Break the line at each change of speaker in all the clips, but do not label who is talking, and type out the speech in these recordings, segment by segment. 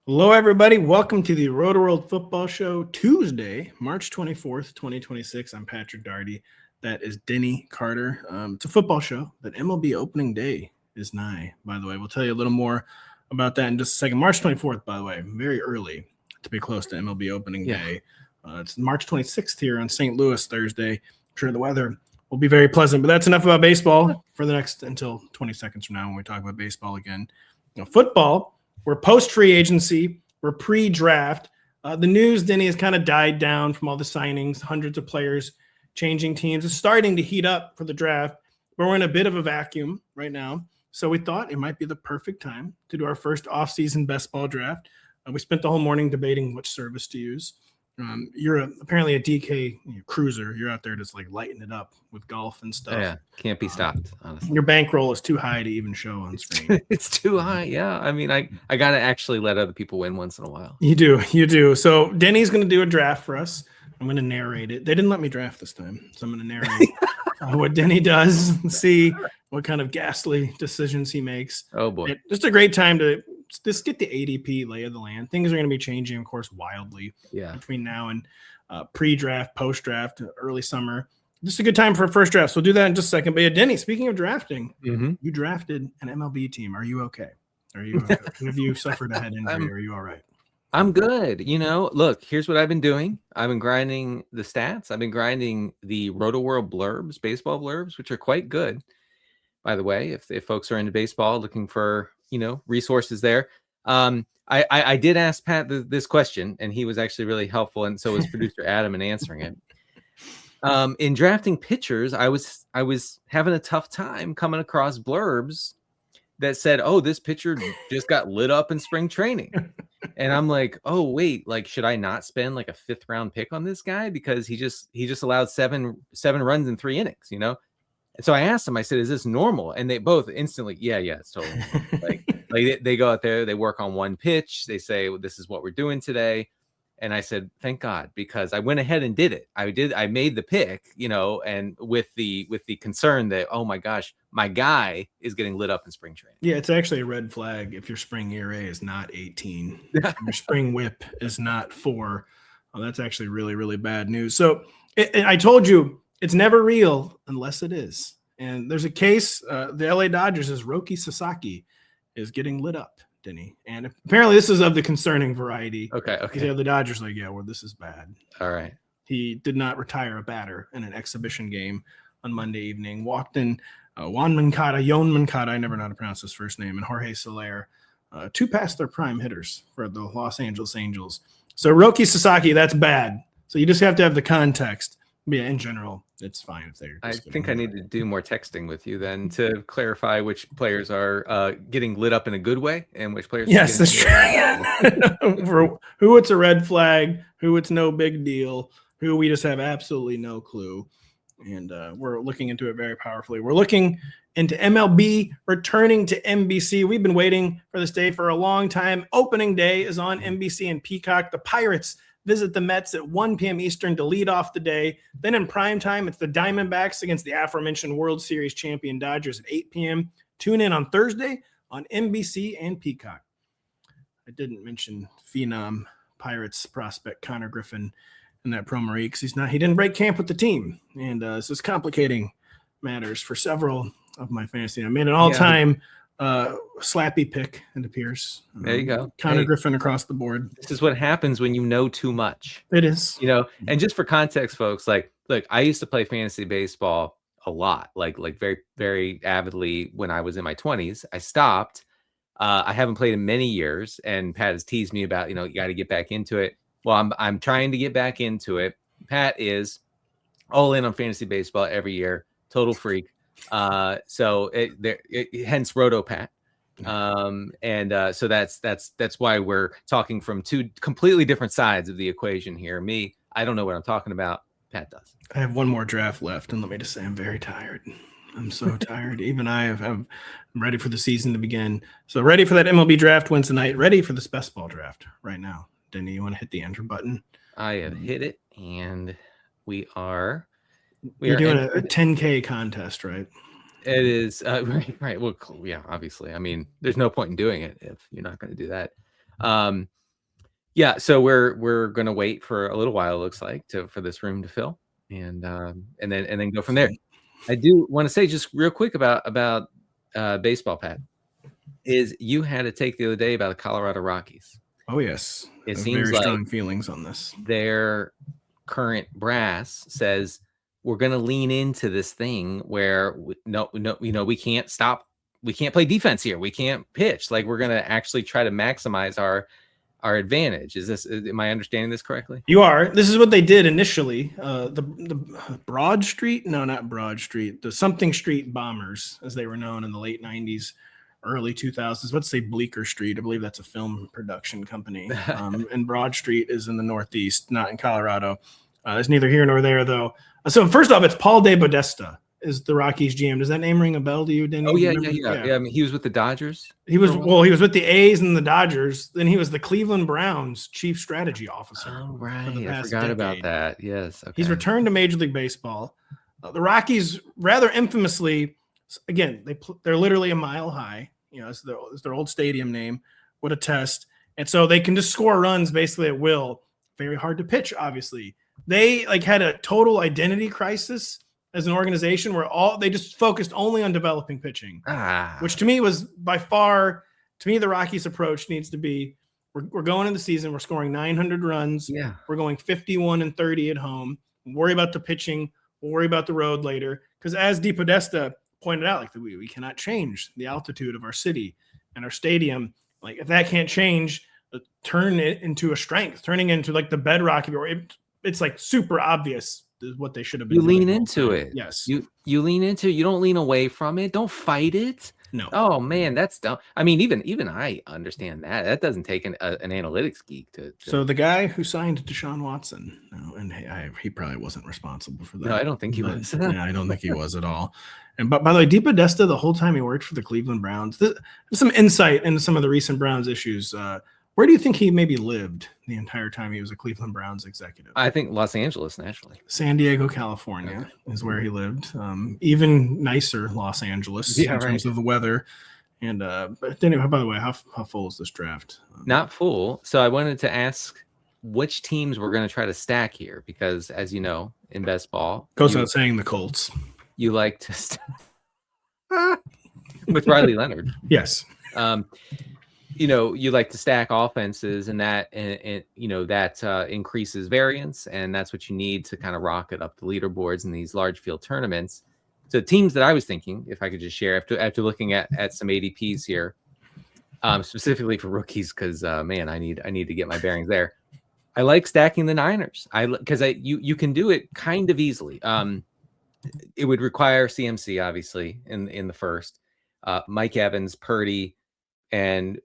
Hello, everybody. Welcome to the Rotoworld Football Show, Tuesday, March 24th, 2026. I'm Patrick Daugherty. That is Denny Carter. It's a football show, but MLB opening day is nigh, by the way. We'll tell you a little more about that in just a second. March 24th, by the way, very early to be close to MLB opening day. It's March 26th here on St. Louis Thursday. I'm sure the weather will be very pleasant, but that's enough about baseball for the next until 20 seconds from now when we talk about baseball again. Football. We're post-free agency. We're pre-draft. The news, Denny, has kind of died down from all the signings, hundreds of players changing teams. It's starting to heat up for the draft, but we're in a bit of a vacuum right now. So we thought it might be the perfect time to do our first off-season best ball draft. We spent the whole morning debating which service to use. You're apparently a DK cruiser. You're out there just like lighting it up with golf and stuff.
Yeah, can't be stopped, honestly.
Your bankroll is too high to even show on screen.
It's too high. Yeah, I mean, I got to actually let other people win once in a while.
You do. So Denny's going to do a draft for us. I'm going to narrate it. They didn't let me draft this time, so I'm going to narrate what Denny does and see what kind of ghastly decisions he makes.
Oh, boy.
Just a great time to just get the ADP lay of the land. Things are going to be changing, of course, wildly between now and pre-draft, post-draft, early summer. Just a good time for a first draft. So we'll do that in just a second. But yeah, Denny, speaking of drafting, you drafted an MLB team. Are you okay? Have you suffered a head injury? Are you all right?
I'm good. Look, here's what I've been doing. I've been grinding the stats. I've been grinding the Rotoworld blurbs, baseball blurbs, which are quite good. By the way, if folks are into baseball looking for, resources there. I did ask Pat this question, and he was actually really helpful, and so was producer Adam in answering it. In drafting pitchers, I was having a tough time coming across blurbs that said, "Oh, this pitcher just got lit up in spring training," and I'm like, "Oh, wait, like should I not spend like a 5th round pick on this guy because he just allowed seven runs in 3 innings, And so I asked them, I said, "Is this normal?" And they both instantly, yeah, it's totally normal. like they go out there, they work on one pitch, they say, well, "This is what we're doing today." And I said, "Thank God," because I went ahead and did it. I made the pick, and with the concern that, oh my gosh, my guy is getting lit up in spring training.
Yeah, it's actually a red flag if your spring ERA is not 18. Your spring whip is not 4. Well, that's actually really, really bad news. So I told you it's never real unless it is. And there's a case, the LA Dodgers' Roki Sasaki is getting lit up, Denny. And apparently this is of the concerning variety.
Okay.
Yeah, the Dodgers like, this is bad.
All right.
He did not retire a batter in an exhibition game on Monday evening. Walked in Yon Moncada, I never know how to pronounce his first name, and Jorge Soler, 2 past their prime hitters for the Los Angeles Angels. So Roki Sasaki, that's bad. So you just have to have the context. But yeah, in general, it's fine if they're.
I think I need to do more texting with you then to clarify which players are getting lit up in a good way and which players.
Yes, that's true. For who it's a red flag, who it's no big deal, who we just have absolutely no clue. And we're looking into it very powerfully. We're looking into MLB returning to NBC. We've been waiting for this day for a long time. Opening day is on NBC and Peacock. The Pirates visit the Mets at 1 p.m. Eastern to lead off the day. Then in prime time, it's the Diamondbacks against the aforementioned World Series champion Dodgers at 8 p.m. Tune in on Thursday on NBC and Peacock. I didn't mention Phenom Pirates prospect Connor Griffin in that promo because he didn't break camp with the team. And so it's complicating matters for several of my fantasy. I made an all-time slappy pick, it appears.
There you go.
Connor Griffin across the board.
This is what happens when you know too much.
It is.
And just for context, folks, like, look, I used to play fantasy baseball a lot, like very, very avidly when I was in my 20s. I stopped. I haven't played in many years, and Pat has teased me about, you got to get back into it. Well, I'm trying to get back into it. Pat is all in on fantasy baseball every year, total freak. So hence Roto Pat. So that's why we're talking from 2 completely different sides of the equation here. Me, I don't know what I'm talking about. Pat does.
I have one more draft left, and let me just say I'm very tired. I'm so tired. Even I'm ready for the season to begin. So ready for that MLB draft Wednesday night. Ready for this best ball draft right now. Denny, you want to hit the enter button?
I have hit it, and we are
doing a 10K contest, right?
It is right. Well, yeah, obviously. I mean, there's no point in doing it if you're not going to do that. Yeah, so we're gonna wait for a little while, it looks like, for this room to fill, and then go from there. I do want to say just real quick about baseball, Pat, is you had a take the other day about the Colorado Rockies.
Oh yes,
It
I have
seems
very
like
strong feelings on this.
their current brass says we're going to lean into this thing where we can't stop, we can't play defense here, we can't pitch, like we're going to actually try to maximize our advantage. Am I understanding this correctly?
You are. This is what they did initially. The Broad Street, no, not Broad Street, the Something Street Bombers, as they were known in the late 90s, early 2000s. Let's say Bleecker Street. I believe that's a film production company. And Broad Street is in the Northeast, not in Colorado. It's neither here nor there, though. So first off, it's Paul DeBodesta is the Rockies GM. Does that name ring a bell to you, Denny?
Oh yeah. I mean, he was with the Dodgers.
He was with the A's and the Dodgers. Then he was the Cleveland Browns chief strategy officer.
Oh right, I forgot about that. Yes, okay.
He's returned to Major League Baseball. The Rockies, rather infamously, again, they're literally a mile high. You know, it's their old stadium name would attest, and so they can just score runs basically at will. Very hard to pitch, obviously. They had a total identity crisis as an organization where they just focused only on developing pitching, which to me was by far, the Rockies approach needs to be, we're going into the season, we're scoring 900 runs.
Yeah.
We're going 51-30 at home. We'll worry about the pitching. We'll worry about the road later. Because as DePodesta pointed out, we cannot change the altitude of our city and our stadium. Like if that can't change, turn it into a strength, turning into like the bedrock of it's like super obvious is what they should have been.
You lean into it.
Yes.
You lean into it. You don't lean away from it. Don't fight it.
No.
Oh man, that's dumb. I mean, even I understand that. That doesn't take an analytics geek to.
So the guy who signed Deshaun Watson, and he probably wasn't responsible for that.
No, I don't think he was.
Yeah, I don't think he was at all. And but by the way, DePodesta, the whole time he worked for the Cleveland Browns, there's some insight into some of the recent Browns issues. Where do you think he maybe lived the entire time he was a Cleveland Browns executive?
I think Los Angeles, naturally.
San Diego, California is where he lived. Even nicer Los Angeles in terms of the weather. And but anyway, by the way, how full is this draft?
Not full. So I wanted to ask which teams we're going to try to stack here, because as you know, in best ball,
goes without saying the Colts.
You like to with Riley Leonard.
Yes.
You like to stack offenses, and that increases variance, and that's what you need to kind of rocket up the leaderboards in these large field tournaments. So teams that I was thinking, if I could just share after looking at some ADPs here, specifically for rookies, because man, I need to get my bearings there. I like stacking the Niners. Because you can do it kind of easily. It would require CMC obviously in the first, Mike Evans, Purdy, and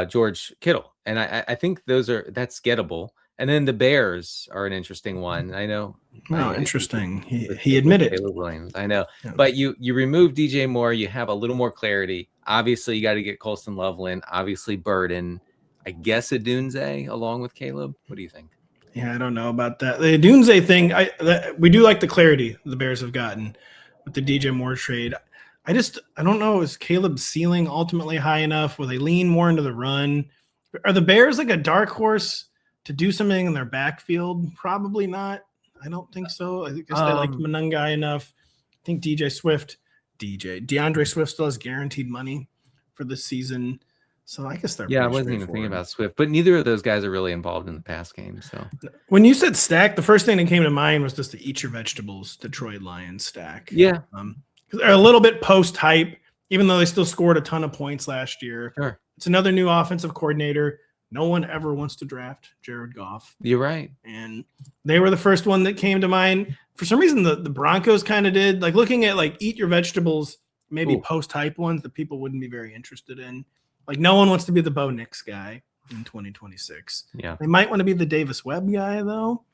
George Kittle, and I think that's gettable. And then the Bears are an interesting one. I know.
Oh, interesting. He admitted.
Caleb Williams, I know. Yeah. But you remove DJ Moore, you have a little more clarity. Obviously, you got to get Colston Loveland. Obviously, Burden. I guess Odunze along with Caleb. What do you think?
Yeah, I don't know about that. The Odunze thing, we do like the clarity the Bears have gotten with the DJ Moore trade. I don't know. Is Caleb's ceiling ultimately high enough? Will they lean more into the run? Are the Bears like a dark horse to do something in their backfield? Probably not. I don't think so. I guess they like Monangai enough. I think DeAndre Swift still has guaranteed money for this season. So I guess they're
I wasn't even thinking about Swift, but neither of those guys are really involved in the pass game. So
when you said stack, the first thing that came to mind was just the Eat Your Vegetables Detroit Lions stack.
Yeah.
They're a little bit post-hype, even though they still scored a ton of points last year.
Sure.
It's another new offensive coordinator. No one ever wants to draft Jared Goff.
You're right.
And they were the first one that came to mind. For some reason, the Broncos kind of did. Like looking at Eat Your Vegetables, maybe post-hype ones that people wouldn't be very interested in. Like no one wants to be the Bo Nix guy in 2026.
Yeah.
They might want to be the Davis Webb guy, though.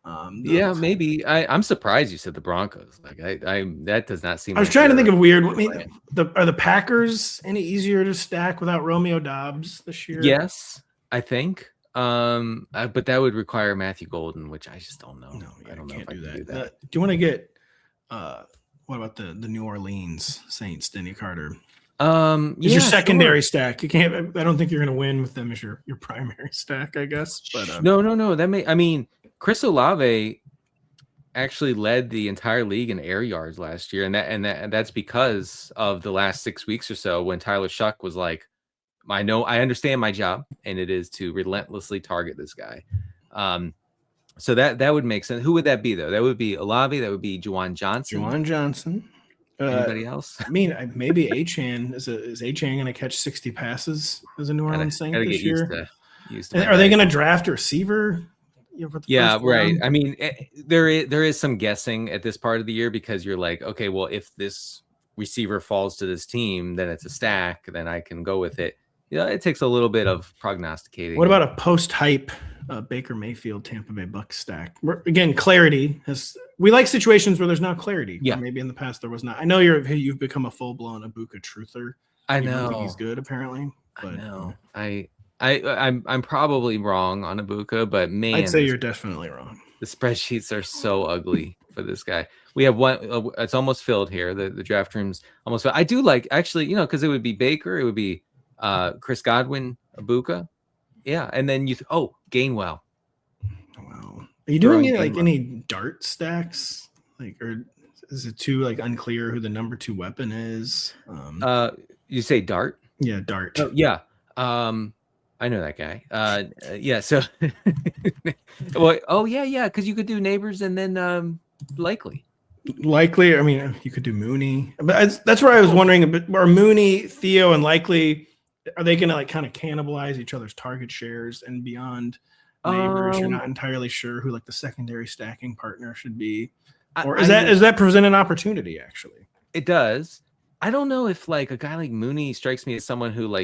Maybe. I'm surprised you said the Broncos. Like I that does not seem.
I was trying to think of weird. I mean, are the Packers any easier to stack without Romeo Doubs this year?
Yes, I think. But that would require Matthew Golden, which I just don't know.
No,
I don't know if I can
do
do that.
Do you want to get? What about the New Orleans Saints? Denny Carter. Is your secondary stack. You can't. I don't think you're going to win with them as your primary stack, I guess. But
no. I mean, Chris Olave actually led the entire league in air yards last year, and that's because of the last 6 weeks or so when Tyler Shuck was like, I understand my job, and it is to relentlessly target this guy. So that would make sense. Who would that be though? That would be Olave. That would be Juwan Johnson. Anybody else?
I mean, maybe Achane. Is Achane going to catch 60 passes as a New Orleans Saint this year? Used to are they going to draft a receiver?
Yeah, right. I mean, there is some guessing at this part of the year because you're like, okay, well, if this receiver falls to this team, then it's a stack. Then I can go with it. Yeah, it takes a little bit of prognosticating.
What about a post-hype Baker Mayfield Tampa Bay Bucs stack? Again, clarity we like situations where there's not clarity.
Yeah,
maybe in the past there was not. I know you've become a full-blown Ibuka truther.
I know
he's good apparently. But,
I know. I'm probably wrong on Ibuka, but man,
I'd say you're definitely wrong.
The spreadsheets are so ugly for this guy. We have one. It's almost filled here. The draft room's almost filled. I do like actually, because it would be Baker, it would be Chris Godwin, Ibuka, yeah, and then Gainwell.
Wow, are you doing any dart stacks? Or is it too unclear who the number 2 weapon is?
You say dart?
Yeah, dart.
Oh, yeah. I know that guy. Yeah. So, well, yeah, because you could do Nabers and then likely.
I mean, you could do Mooney, but that's where I was wondering a bit. Are Mooney, Theo, and likely are they going to kind of cannibalize each other's target shares and beyond Nabers? You're not entirely sure who the secondary stacking partner should be, or does that present an opportunity? Actually,
it does. I don't know if a guy like Mooney strikes me as someone who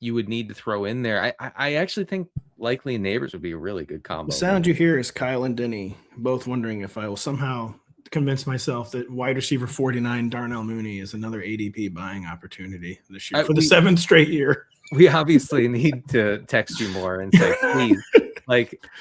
you would need to throw in there. I actually think likely Nabers would be a really good combo.
The sound you hear is Kyle and Denny both wondering if I will somehow convince myself that wide receiver 49 Darnell Mooney is another ADP buying opportunity this year for the 7th straight year.
We obviously need to text you more and say, please,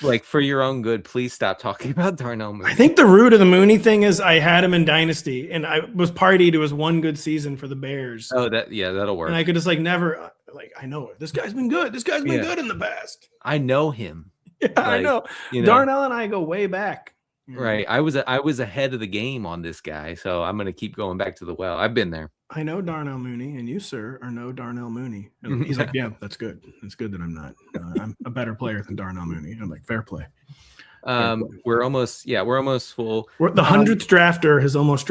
like for your own good, please stop talking about Darnell Mooney.
I think the root of the Mooney thing is I had him in Dynasty and I was party to his one good season for the Bears.
Oh, that'll work.
And I could just never I know this guy's been good. This guy's been good in the past.
I know him.
Yeah, I know. Darnell and I go way back.
Right. I was ahead of the game on this guy, so I'm gonna keep going back to the well. I've been there.
I know Darnell Mooney, and you, sir, are no Darnell Mooney. And he's like, yeah, that's good. It's good that I'm not. I'm a better player than Darnell Mooney. I'm like, fair play.
We're almost full.
The 100th drafter has almost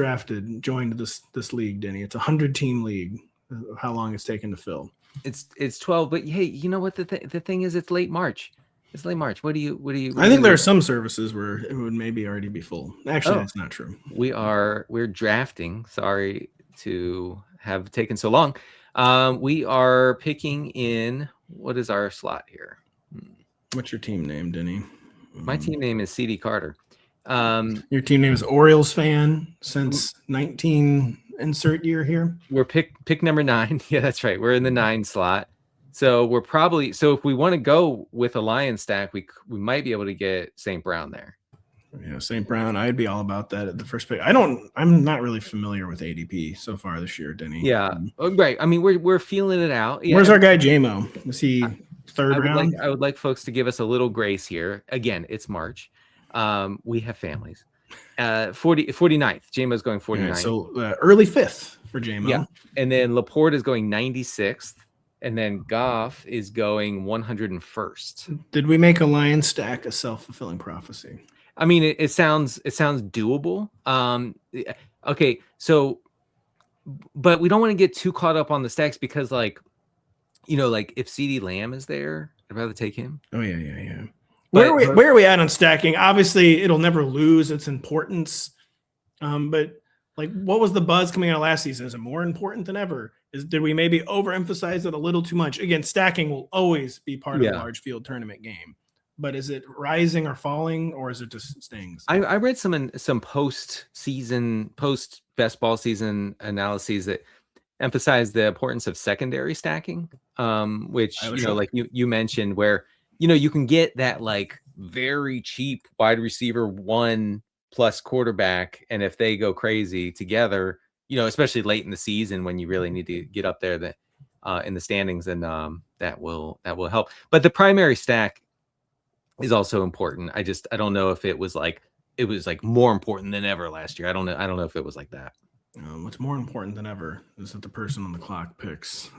joined this league, Denny. It's a 100-team league. How long it's taken to fill?
It's 12, but hey, you know what the thing is? It's late March. It's late March. What do you?
I think there are some services where it would maybe already be full. Actually, that's not true.
We're drafting. Sorry to have taken so long. We are picking in. What is our slot here?
What's your team name, Denny?
My team name is CeeDee Carter.
Your team name is Orioles fan since 19 insert year here.
We're pick number 9. Yeah, that's right. We're in the 9 slot. So we're probably if we want to go with a Lion stack, we might be able to get St. Brown there.
Yeah, St. Brown. I'd be all about that at the first pick. I'm not really familiar with ADP so far this year, Denny.
Yeah, right. I mean, we're feeling it out. Yeah.
Where's our guy JMO? Is he third round?
I would like folks to give us a little grace here. Again, it's March. We have families. 49th. JMO's going 49th.
Yeah, so early 5th for JMO.
Yeah, and then Laporte is going 96th. And then Goff is going 101st.
Did we make a Lion stack a self-fulfilling prophecy?
I mean, it sounds doable. Okay, so, but we don't want to get too caught up on the stacks because, if CeeDee Lamb is there, I'd rather take him.
Oh yeah. Where are we at on stacking? Obviously, it'll never lose its importance. But what was the buzz coming out of last season? Is it more important than ever? Did we maybe overemphasize it a little too much? Again, stacking will always be part of a large field tournament game. But is it rising or falling, or is it just staying?
I read some post best ball season analyses that emphasize the importance of secondary stacking, which you mentioned, where you can get that very cheap wide receiver 1+ quarterback, and if they go crazy together, especially late in the season when you really need to get up there in the standings, and that will help. But the primary stack is also important. I don't know if it was like more important than ever last year. I don't know if it was like that.
What's more important than ever is that the person on the clock picks.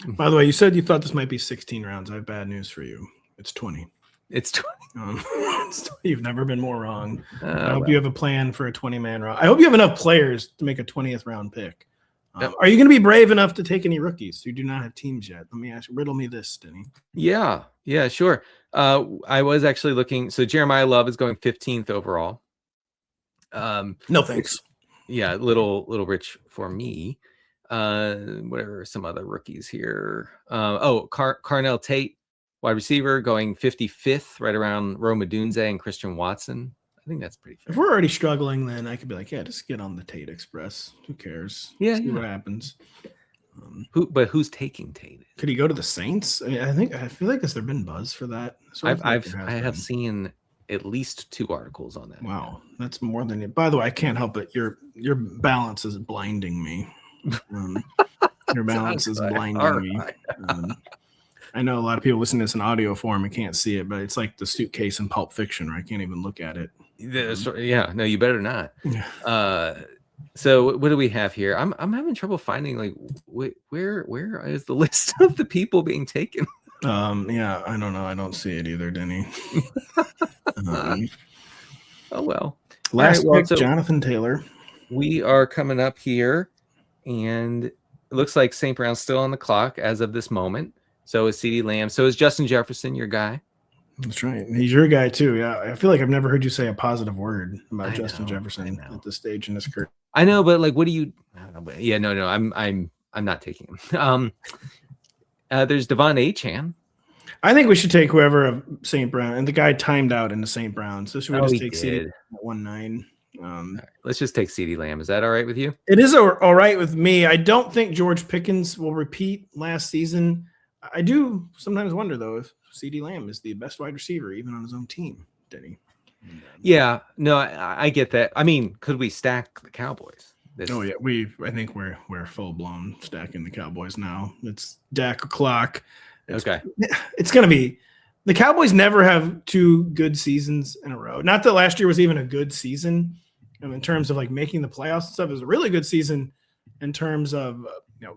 By the way, you said you thought this might be 16 rounds. I have bad news for you. It's 20.
It's 20.
You've never been more wrong. I hope you have a plan for a 20-man round. I hope you have enough players to make a 20th round pick. Are you going to be brave enough to take any rookies who do not have teams yet? Let me riddle me this, Denny.
Yeah, sure. I was actually looking. So Jeremiah Love is going 15th overall.
No thanks.
Yeah, little rich for me. What are some other rookies here? Carnell Tate, wide receiver, going 55th, right around Rome Odunze and Christian Watson. I think that's pretty fair.
If we're already struggling, then I could be like, yeah, just get on the Tate Express. Who cares? See what happens.
Who's taking Tate?
Could he go to the Saints? I feel like there's been buzz for that.
I have seen at least 2 articles on that.
Wow, that's more than it. By the way, I can't help it. Your balance is blinding me. Your balance is blinding me. I know a lot of people listen to this in audio form and can't see it, but it's like the suitcase in Pulp Fiction, where I can't even look at it.
Yeah, no, you better not. So what do we have here? I'm having trouble finding like where is the list of the people being taken?
Yeah, I don't know. I don't see it either, Denny.
Oh well.
Last pick, Jonathan Taylor.
We are coming up here, and it looks like St. Brown's still on the clock as of this moment. So is CeeDee Lamb. So is Justin Jefferson, your guy.
That's right. He's your guy too. Yeah, I feel like I've never heard you say a positive word about Justin Jefferson at this stage in his career.
I know, but like, what do you? Yeah, no, I'm not taking him. There's Devon Achane.
I think we should take whoever of St. Brown, and the guy timed out into St. Brown. So should we just take CeeDee at 1-9?
Right, let's just take CeeDee Lamb. Is that all right with you?
It is all right with me. I don't think George Pickens will repeat last season. I do sometimes wonder, though, if CeeDee Lamb is the best wide receiver, even on his own team, Denny.
Yeah, no, I get that. I mean, could we stack the Cowboys?
Yeah, I think we're full blown stacking the Cowboys now. It's Dak o'clock. It's going to be the Cowboys never have 2 good seasons in a row. Not that last year was even a good season in terms of like making the playoffs and stuff. It was a really good season in terms of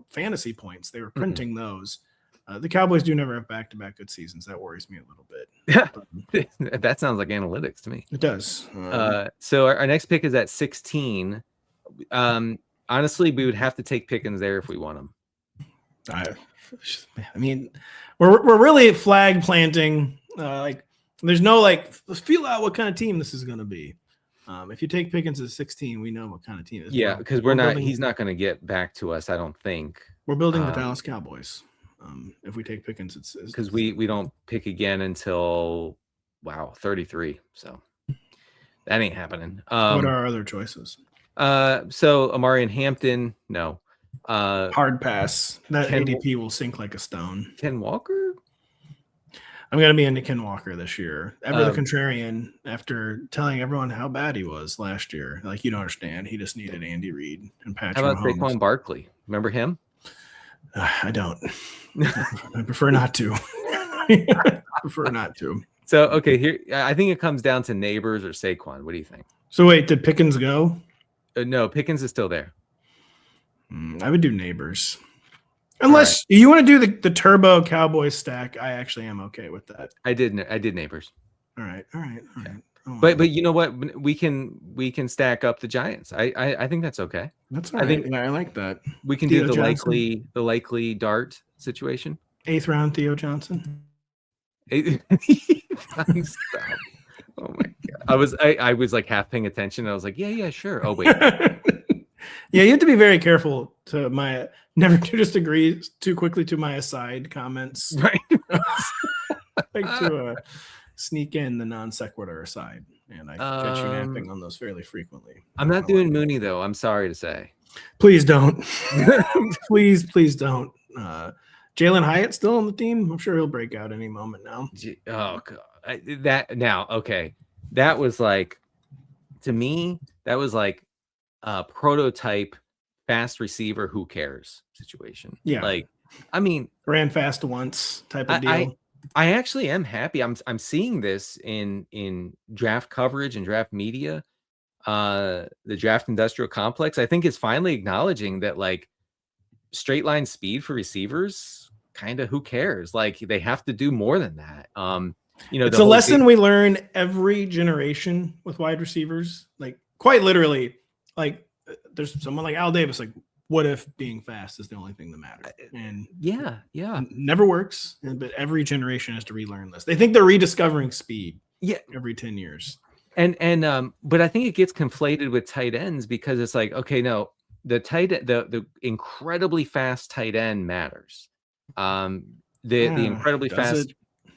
fantasy points. They were printing those. The Cowboys do never have back-to-back good seasons. That worries me a little bit.
Yeah, that sounds like analytics to me.
It does.
So our next pick is at 16. Honestly, we would have to take Pickens there if we want him.
I mean, we're really flag planting. There's no let's feel out what kind of team this is going to be. If you take Pickens at 16, we know what kind of team it is.
Yeah, because he's not going to get back to us, I don't think.
We're building the Dallas Cowboys. If we take Pickens, it's
because we don't pick again until 33. So that ain't happening.
What are our other choices?
So Emari and Hampton, no.
Hard pass. That ADP will sink like a stone.
Ken Walker?
I'm going to be into Ken Walker this year. Ever the contrarian, after telling everyone how bad he was last year. Like, you don't understand. He just needed Andy Reid and Patrick Mahomes.
How about Saquon Barkley? Remember him?
I don't. I prefer not to. I prefer not to.
So, okay, here I think it comes down to Nabers or Saquon. What do you think?
So, wait, did Pickens go?
No, Pickens is still there.
I would do Nabers. Unless you want to do the turbo Cowboys stack, I actually am okay with that.
I did Nabers.
All right.
Yeah. Oh, but you know what? We can stack up the Giants. I think that's okay.
That's all right. I like that.
We can Theo do the likely dart situation.
8th round Theo Johnson.
Oh my god! I was like half paying attention. I was like, yeah, sure. Oh wait.
Yeah, you have to be very careful to never to just agree too quickly to my aside comments.
Right.
Like to sneak in the non sequitur aside, and I catch you napping on those fairly frequently.
I'm not doing Mooney though. I'm sorry to say.
Please don't. please don't. Jalen Hyatt still on the team. I'm sure he'll break out any moment now.
Oh god, okay. That was like, to me, that was like prototype fast receiver, who cares situation.
Yeah.
Like, I mean,
ran fast once type of deal.
I actually am happy. I'm seeing this in draft coverage and draft media. The draft industrial complex, I think, is finally acknowledging that like straight line speed for receivers, kind of who cares? Like they have to do more than that.
It's a lesson we learn every generation with wide receivers. Like quite literally, like there's someone like Al Davis, like what if being fast is the only thing that matters? And
yeah,
never works. But every generation has to relearn this. They think they're rediscovering speed.
Yeah,
every 10 years.
And but I think it gets conflated with tight ends because it's like, okay, no, the incredibly fast tight end matters. The incredibly fast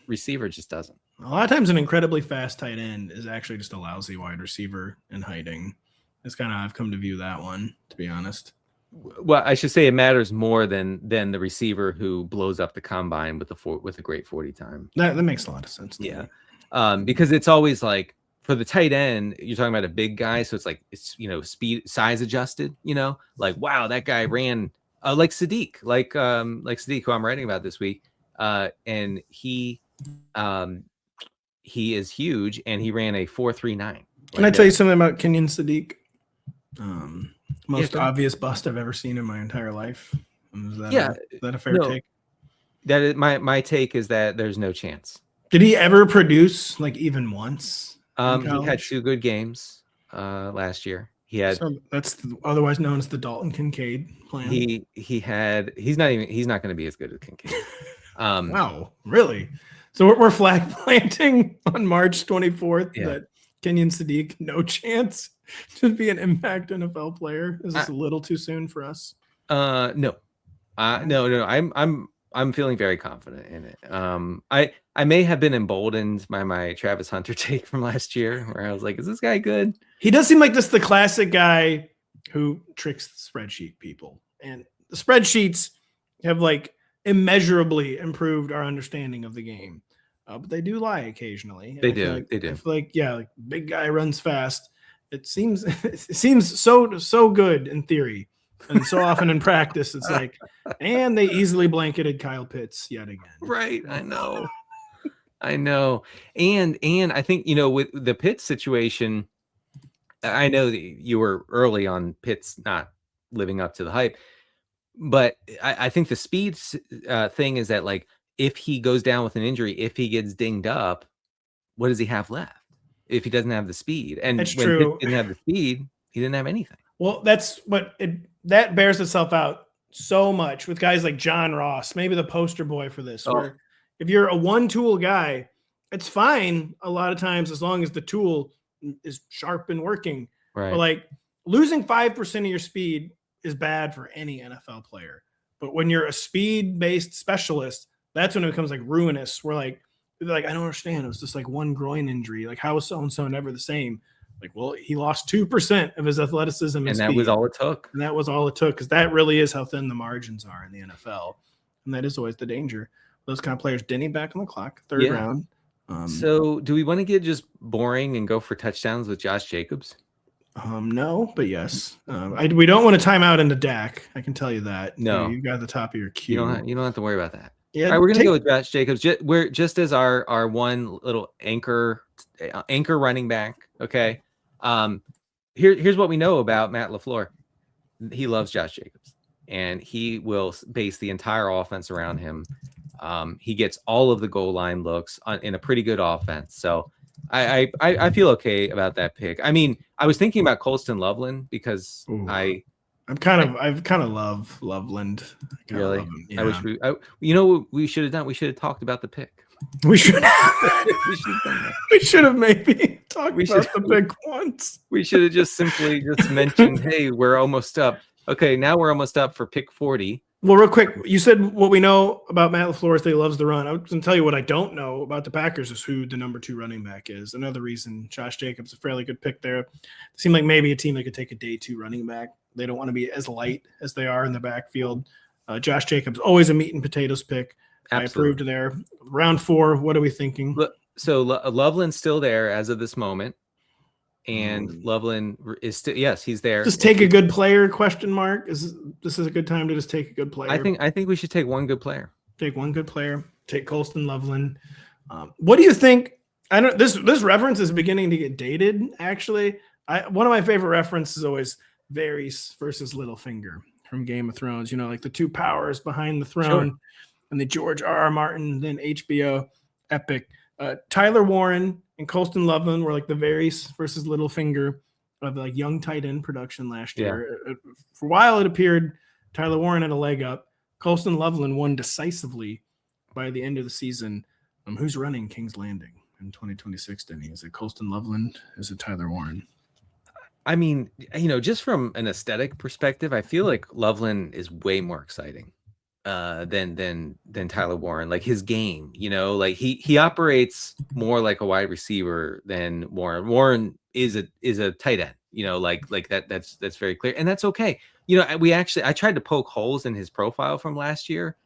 receiver just doesn't.
A lot of times an incredibly fast tight end is actually just a lousy wide receiver in hiding. It's kind of, I've come to view that one, to be honest.
Well, I should say it matters more than the receiver who blows up the combine with a great 40 time.
That makes a lot of sense.
Yeah. Because it's always like, for the tight end, you're talking about a big guy, so it's like speed, size adjusted. Like wow, that guy ran like Sadiq, like Sadiq, who I'm writing about this week, and he is huge, and he ran a 4.39.
Can I tell you something about Kenyon Sadiq? Most obvious bust I've ever seen in my entire life. Is that a fair take?
That is, my take is that there's no chance.
Did he ever produce like even once?
He had 2 good games last year. He had
that's otherwise known as the Dalton Kincaid plan.
He's not going to be as good as Kincaid.
Wow, really? So we're flag planting on March 24th that Kenyon Sadiq no chance to be an impact NFL player. Is this a little too soon for us?
No. I'm feeling very confident in it. I may have been emboldened by my Travis Hunter take from last year, where I was like, "Is this guy good?"
He does seem like the classic guy who tricks the spreadsheet people, and the spreadsheets have like immeasurably improved our understanding of the game, but they do lie occasionally.
They do.
I feel like like big guy runs fast. It seems so good in theory. And so often in practice, it's like, and they easily blanketed Kyle Pitts yet again.
Right. I know. And I think, with the Pitts situation, I know that you were early on Pitts not living up to the hype, but I think the speed thing is that like, if he goes down with an injury, if he gets dinged up, what does he have left? If he doesn't have the speed, and
that's
when
true.
Pitts didn't have the speed, he didn't have anything.
Well, that's what that bears itself out so much with guys like John Ross, maybe the poster boy for this. Where if you're a one-tool guy, it's fine a lot of times as long as the tool is sharp and working.
Right.
But like losing 5% of your speed is bad for any NFL player. But when you're a speed-based specialist, that's when it becomes like ruinous. We're like, I don't understand. It was just like one groin injury. Like how is so-and-so never the same? Like, well, he lost 2% of his athleticism
and that was all it took.
And that was all it took, because that really is how thin the margins are in the NFL. And that is always the danger. Those kind of players. Denny back on the clock, third round.
So do we want to get just boring and go for touchdowns with Josh Jacobs?
No, but yes. We don't want to time out into Dak. I can tell you that.
No.
You got the top of your queue.
You don't have to worry about that.
Yeah,
all right, we're going to go with Josh Jacobs. We're just as our one little anchor running back, okay? Here's what we know about Matt LaFleur. He loves Josh Jacobs, and he will base the entire offense around him. He gets all of the goal line looks in a pretty good offense. So I feel okay about that pick. I mean, I was thinking about Colston Loveland because I kind of love Loveland. Really?
Love him. Yeah.
I wish we should have done. We should have talked about the pick.
We should have. We should have maybe talked about the pick once.
We should have just simply mentioned, hey, we're almost up. Okay, now we're almost up for pick 40.
Well, real quick, you said what we know about Matt LaFleur is that he loves the run. I was going to tell you what I don't know about the Packers is who the number 2 running back is. Another reason Josh Jacobs is a fairly good pick there. It seemed like maybe a team that could take a day 2 running back. They don't want to be as light as they are in the backfield. Josh Jacobs, always a meat and potatoes pick. Absolutely. I approved there. Round 4, what are we thinking?
So Loveland's still there as of this moment. and Loveland is still, yes, he's there.
Just take a good player, question mark. This is a good time to just take a good player.
I think we should take one good player.
Take one good player. Take Colston Loveland. What do you think? I know this reference is beginning to get dated, actually. One of my favorite references is always Varys versus Littlefinger from Game of Thrones. You know, like the two powers behind the throne. Sure. And the George R.R. Martin, then HBO epic. Tyler Warren and Colston Loveland were like the Varys versus Littlefinger of like young tight end production last year. For a while, it appeared Tyler Warren had a leg up. Colston Loveland won decisively by the end of the season. Who's running King's Landing in 2026, Denny? Is it Colston Loveland? Is it Tyler Warren?
I mean, you know, just from an aesthetic perspective, I feel like Loveland is way more exciting than Tyler Warren. Like his game, you know, like he operates more like a wide receiver than Warren. Warren is a tight end, you know, like that's very clear, and that's okay. You know, I tried to poke holes in his profile from last year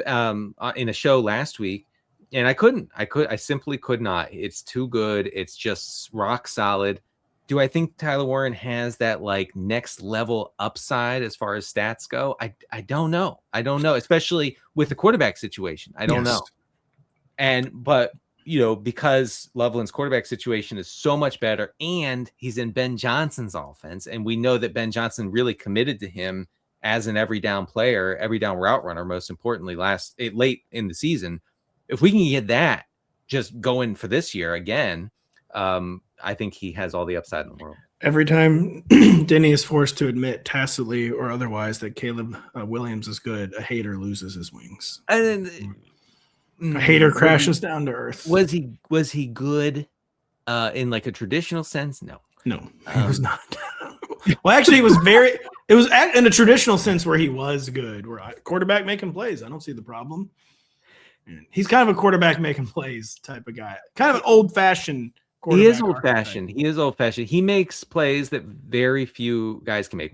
in a show last week, and I simply could not. It's too good. It's just rock solid. Do I think Tyler Warren has that like next level upside as far as stats go? I don't know. I don't know, especially with the quarterback situation. I don't know. But you know, because Loveland's quarterback situation is so much better, and he's in Ben Johnson's offense, and we know that Ben Johnson really committed to him as an every down player, every down route runner, most importantly, late in the season. If we can get that just going for this year again, I think he has all the upside in the world.
Every time Denny is forced to admit tacitly or otherwise that Caleb Williams is good, a hater loses his wings.
And
a hater crashes down to earth.
Was he good in like a traditional sense? No,
he was not. Well, actually, it was in a traditional sense where he was good. Where quarterback making plays, I don't see the problem. And he's kind of a quarterback making plays type of guy, kind of an old-fashioned.
He is old-fashioned. He is old-fashioned. He makes plays that very few guys can make.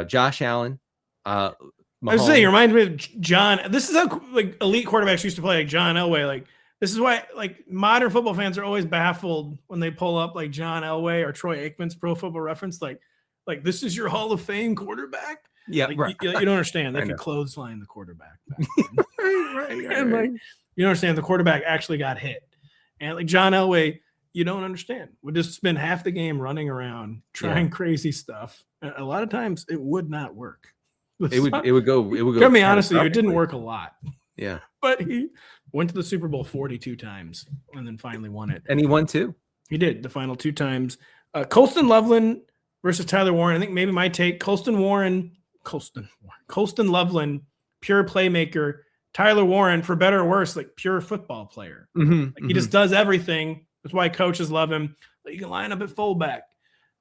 Josh Allen? I
was saying, it reminds me of John. This is how like elite quarterbacks used to play, like John Elway. Like this is why like modern football fans are always baffled when they pull up like John Elway or Troy Aikman's Pro Football Reference. Like this is your Hall of Fame quarterback.
Yeah,
like,
right.
You don't understand. They could clothesline the quarterback.
right.
And like you don't understand. The quarterback actually got hit, and like John Elway. You don't understand. Would just spend half the game running around trying crazy stuff. A lot of times it would not work.
It would go.
Let me honestly, it didn't work a lot.
Yeah.
But he went to the Super Bowl 42 times and then finally won it.
And he won too.
He did the final 2 times. Colston Loveland versus Tyler Warren. I think maybe my take. Colston Loveland, pure playmaker. Tyler Warren, for better or worse, like pure football player. He just does everything. That's why coaches love him. But you can line up at fullback.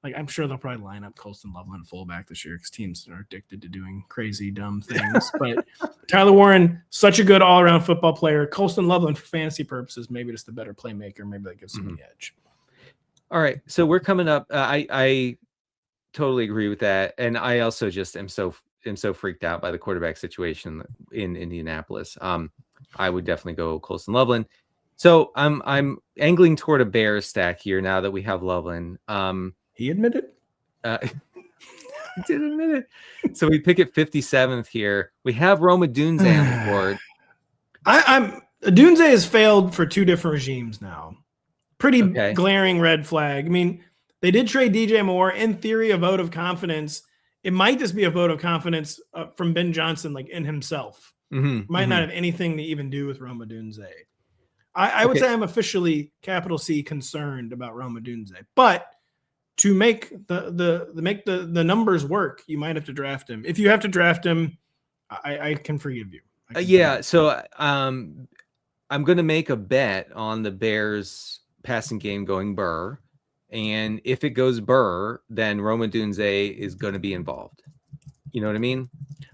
Like I'm sure they'll probably line up Colston Loveland fullback this year because teams are addicted to doing crazy, dumb things. But Tyler Warren, such a good all-around football player. Colston Loveland, for fantasy purposes, maybe just a better playmaker. Maybe that gives him the edge.
All right, so we're coming up. I totally agree with that, and I also just am so freaked out by the quarterback situation in Indianapolis. I would definitely go Colston Loveland. So I'm angling toward a Bears stack here now that we have Loveland.
He admitted.
He did admit it. So we pick at 57th here. We have Odunze on the board.
Odunze has failed for 2 different regimes now. Pretty glaring red flag. I mean, they did trade DJ Moore. In theory, a vote of confidence. It might just be a vote of confidence from Ben Johnson, like in himself. Might not have anything to even do with Odunze. I would say I'm officially capital C concerned about Odunze, but to make the numbers work, you might have to draft him. If you have to draft him, I can forgive you.
So I'm going to make a bet on the Bears passing game going Burr, and if it goes Burr, then Odunze is going to be involved. You know what I mean?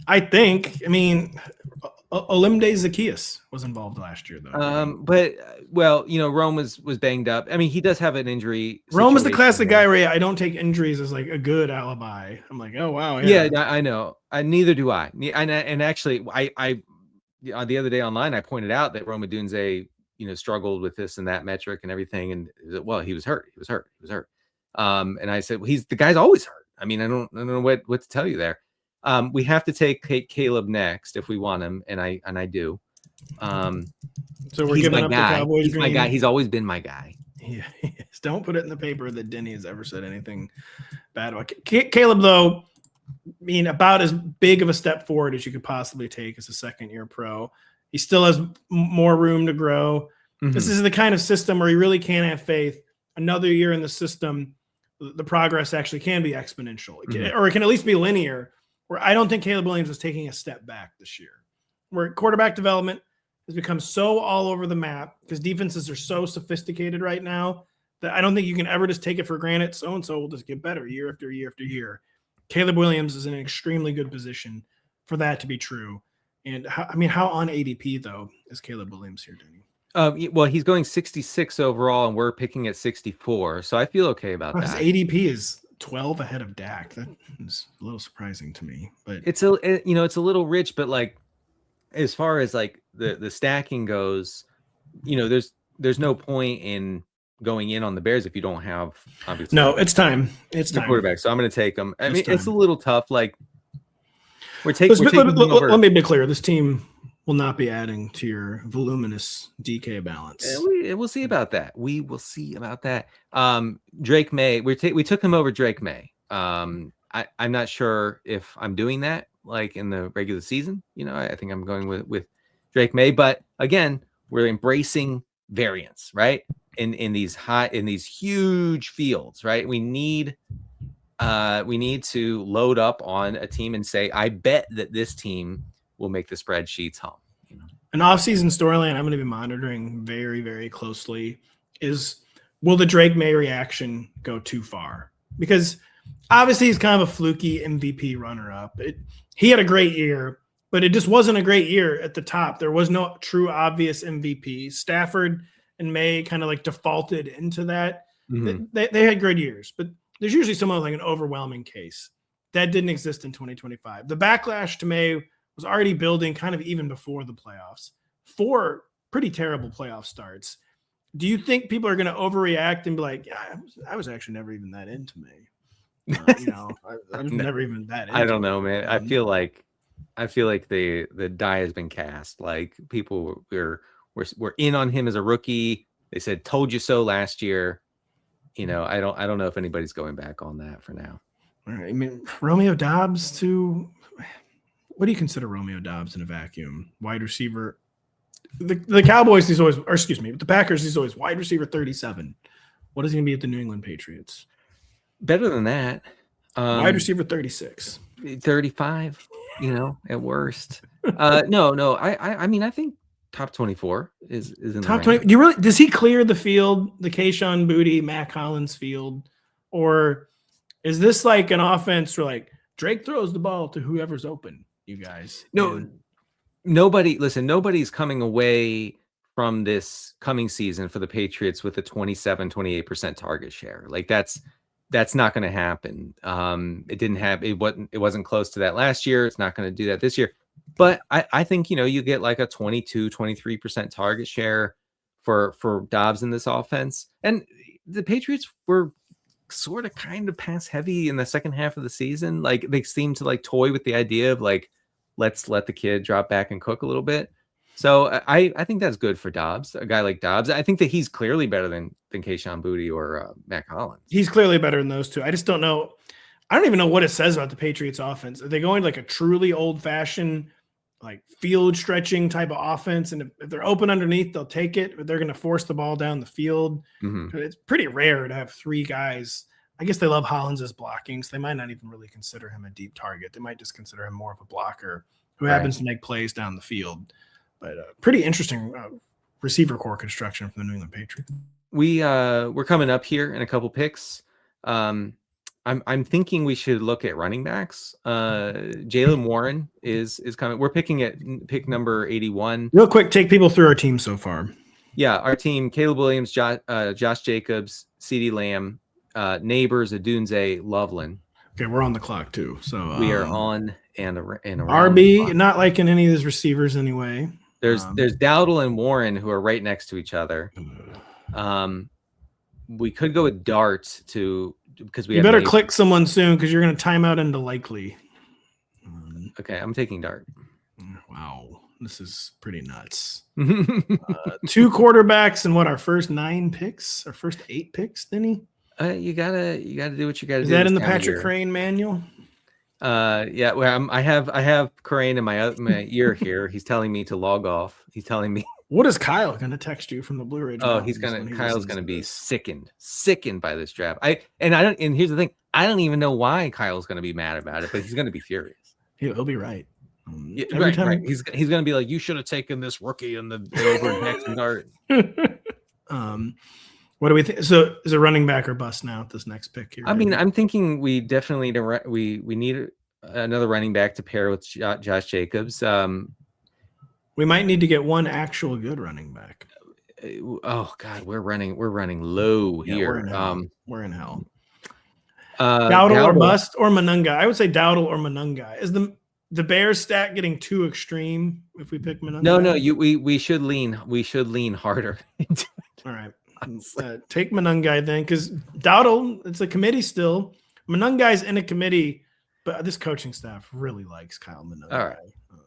I mean. Olamide Zaccheaus was involved last year, though. But Rome was banged up. I mean, he does have an injury.
Rome is the classic guy where I don't take injuries as like a good alibi. I'm like, oh wow,
yeah, I know. Neither do I. And actually, I the other day online I pointed out that Odunze, struggled with this and that metric and everything, and he was hurt. And I said, well, the guy's always hurt. I mean, I don't know what to tell you there. We have to take Caleb next if we want him, and I do.
So we're giving up the Cowboys.
He's my guy. He's always been my guy.
Yeah, yes. Don't put it in the paper that Denny has ever said anything bad about Caleb, though. I mean, about as big of a step forward as you could possibly take as a second-year pro. He still has more room to grow. Mm-hmm. This is the kind of system where you really can have faith. Another year in the system, the progress actually can be exponential, or it can at least be linear, where I don't think Caleb Williams is taking a step back this year, where quarterback development has become so all over the map because defenses are so sophisticated right now that I don't think you can ever just take it for granted. So-and-so will just get better year after year after year. Caleb Williams is in an extremely good position for that to be true. And how on ADP, though, is Caleb Williams here, Denny?
Well, he's going 66 overall, and we're picking at 64. So I feel okay about that.
His ADP is 12 ahead of Dak. That is a little surprising to me. But
it's a little rich, but like as far as like the stacking goes, there's no point in going in on the Bears if you don't have obviously.
No, it's time. It's time.
Quarterback. So I'm going to take them. I mean, it's a little tough. Like let
me be clear. This team will not be adding to your voluminous DK balance.
We'll see about that. We will see about that. Drake May. We took him over Drake May. I'm not sure if I'm doing that like in the regular season. I think I'm going with Drake May. But again, we're embracing variance, right? In these huge fields, right? We need to load up on a team and say, I bet that this team will make the spreadsheets hum.
An offseason storyline I'm going to be monitoring very, very closely is, will the Drake May reaction go too far? Because obviously he's kind of a fluky MVP runner-up. He had a great year, but it just wasn't a great year at the top. There was no true obvious MVP. Stafford and May kind of like defaulted into that. Mm-hmm. They had good years, but there's usually someone like an overwhelming case. That didn't exist in 2025. The backlash to May was already building kind of even before the playoffs. 4 pretty terrible playoff starts. Do you think people are going to overreact and be like, yeah, I was actually never even that into May? I was never even that into
I don't know, man. I feel like the die has been cast. Like people were in on him as a rookie. They said, told you so last year. I don't know if anybody's going back on that for now.
All right. I mean, Romeo Doubs too. What do you consider Romeo Doubs in a vacuum? Wide receiver. The Cowboys, the Packers, he's always wide receiver 37. What is he going to be at the New England Patriots?
Better than that.
Wide receiver 36.
35, at worst. No. I mean, I think top 24 is in
top
the
20. Does he clear the field, the Kayshon Boutte, Mac Hollins field? Or is this like an offense where like Drake throws the ball to whoever's open, you guys?
No, nobody's coming away from this coming season for the Patriots with a 27-28% target share. Like that's not going to happen. It didn't have, it wasn't close to that last year. It's not going to do that this year. But I think, you get like a 22-23% target share for Dobbs in this offense. And the Patriots were sort of kind of pass heavy in the second half of the season. Like they seemed to like toy with the idea of like, let's let the kid drop back and cook a little bit. So I think that's good for Dobbs, a guy like Dobbs. I think that he's clearly better than Kayshon Boutte or Mac Hollins.
He's clearly better than those two. I just don't know. I don't even know what it says about the Patriots offense. Are they going like a truly old-fashioned like field stretching type of offense? And if they're open underneath, they'll take it, but they're going to force the ball down the field. Mm-hmm. It's pretty rare to have 3 guys. I guess they love Hollins' blocking, so they might not even really consider him a deep target. They might just consider him more of a blocker who happens to make plays down the field. But pretty interesting receiver core construction from the New England Patriots.
We're coming up here in a couple picks. I'm thinking we should look at running backs. Jaylen Warren is coming. We're picking at pick number 81.
Real quick, take people through our team so far.
Yeah, our team: Caleb Williams, Josh Jacobs, CeeDee Lamb, Nabers, Odunze, Loveland.
Okay, we're on the clock too. So
we are on and around.
RB, not liking any of these receivers anyway.
There's Dowdle and Warren who are right next to each other. We could go with Dart to because we
You better click someone soon because you're going to time out into likely.
Okay, I'm taking Dart.
Wow, this is pretty nuts. 2 quarterbacks and our first 9 picks, our first 8 picks, Denny?
You gotta do what you gotta do.
Is that in the Patrick Crane manual?
Yeah. Well, I have Crane in my ear here. He's telling me to log off. He's telling me.
What is Kyle going to text you from the Blue Ridge?
Oh, Kyle's gonna be sickened by this draft. And here's the thing. I don't even know why Kyle's gonna be mad about it, but he's gonna be furious.
He'll be right.
Right. He's gonna be like, you should have taken this rookie in the over next Dart.
What do we think? So is a running back or bust now at this next pick here?
I mean, I'm thinking we definitely we need another running back to pair with Josh Jacobs.
We might need to get one actual good running back.
Oh God, we're running low here.
We're in hell. Dowdle or bust or Monangai. I would say Dowdle or Monangai. Is the Bears stat getting too extreme if we pick Monangai?
No, we should lean harder.
All right. Take Monangai then, because Dowdle, it's a committee still. Monangai's in a committee, but this coaching staff really likes Kyle Monangai.
All right.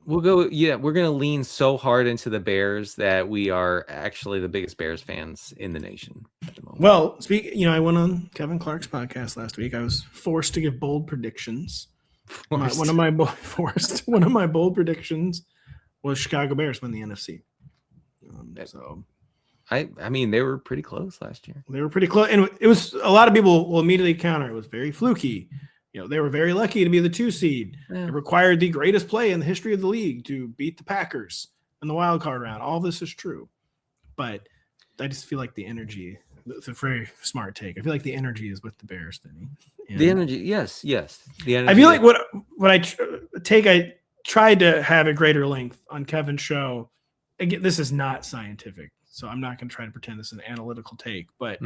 We'll go. Yeah, we're going to lean so hard into the Bears that we are actually the biggest Bears fans in the nation at the moment.
Well, I went on Kevin Clark's podcast last week. I was forced to give bold predictions. One of my bold predictions was Chicago Bears win the NFC.
I mean, they were pretty close last year.
They were pretty close, and it was a lot of people will immediately counter. It was very fluky. They were very lucky to be the 2 seed. Yeah. It required the greatest play in the history of the league to beat the Packers in the wild card round. All this is true, but I just feel like the energy. It's a very smart take. I feel like the energy is with the Bears, Denny.
The energy, yes. The energy.
I feel like what I tried to have a greater length on Kevin's show. Again, this is not scientific, so I'm not going to try to pretend this is an analytical take. But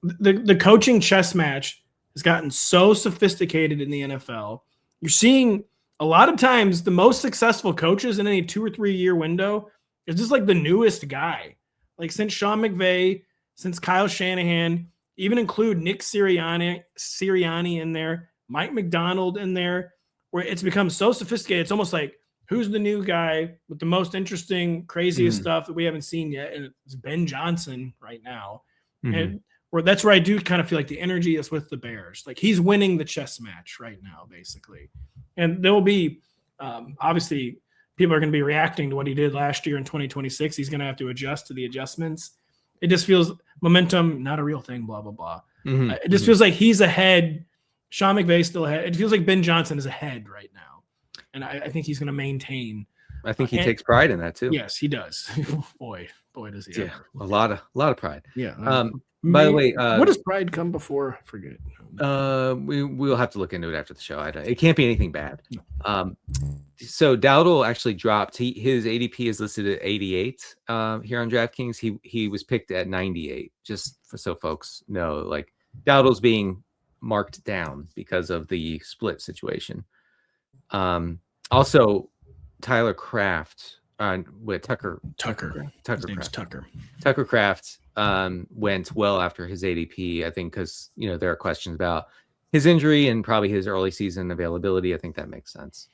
the coaching chess match has gotten so sophisticated in the NFL. You're seeing a lot of times the most successful coaches in any 2 or 3 year window is just like the newest guy. Like since Sean McVay, since Kyle Shanahan, even include Nick Sirianni in there, Mike McDonald in there, where it's become so sophisticated. It's almost like, who's the new guy with the most interesting, craziest stuff that we haven't seen yet? And it's Ben Johnson right now. And that's where I do kind of feel like the energy is with the Bears. Like he's winning the chess match right now, basically. And there will be, obviously, people are going to be reacting to what he did last year in 2026. He's going to have to adjust to the adjustments. It just feels momentum, not a real thing, blah, blah, blah. It just feels like he's ahead. Sean McVay's still ahead. It feels like Ben Johnson is ahead right now. And I think he's going to maintain.
I think he takes pride in that too.
Yes, he does. boy, does he.
Yeah, a lot of pride.
Yeah.
By the way,
what does pride come before? I forget.
We'll have to look into it after the show. It can't be anything bad. So Dowdle actually dropped. His ADP is listed at 88 here on DraftKings. He was picked at 98. Just so folks know, like Dowdle's being marked down because of the split situation. Also, Tyler Kraft with Tucker Kraft went well after his ADP, I think, because there are questions about his injury and probably his early season availability. I think that makes sense.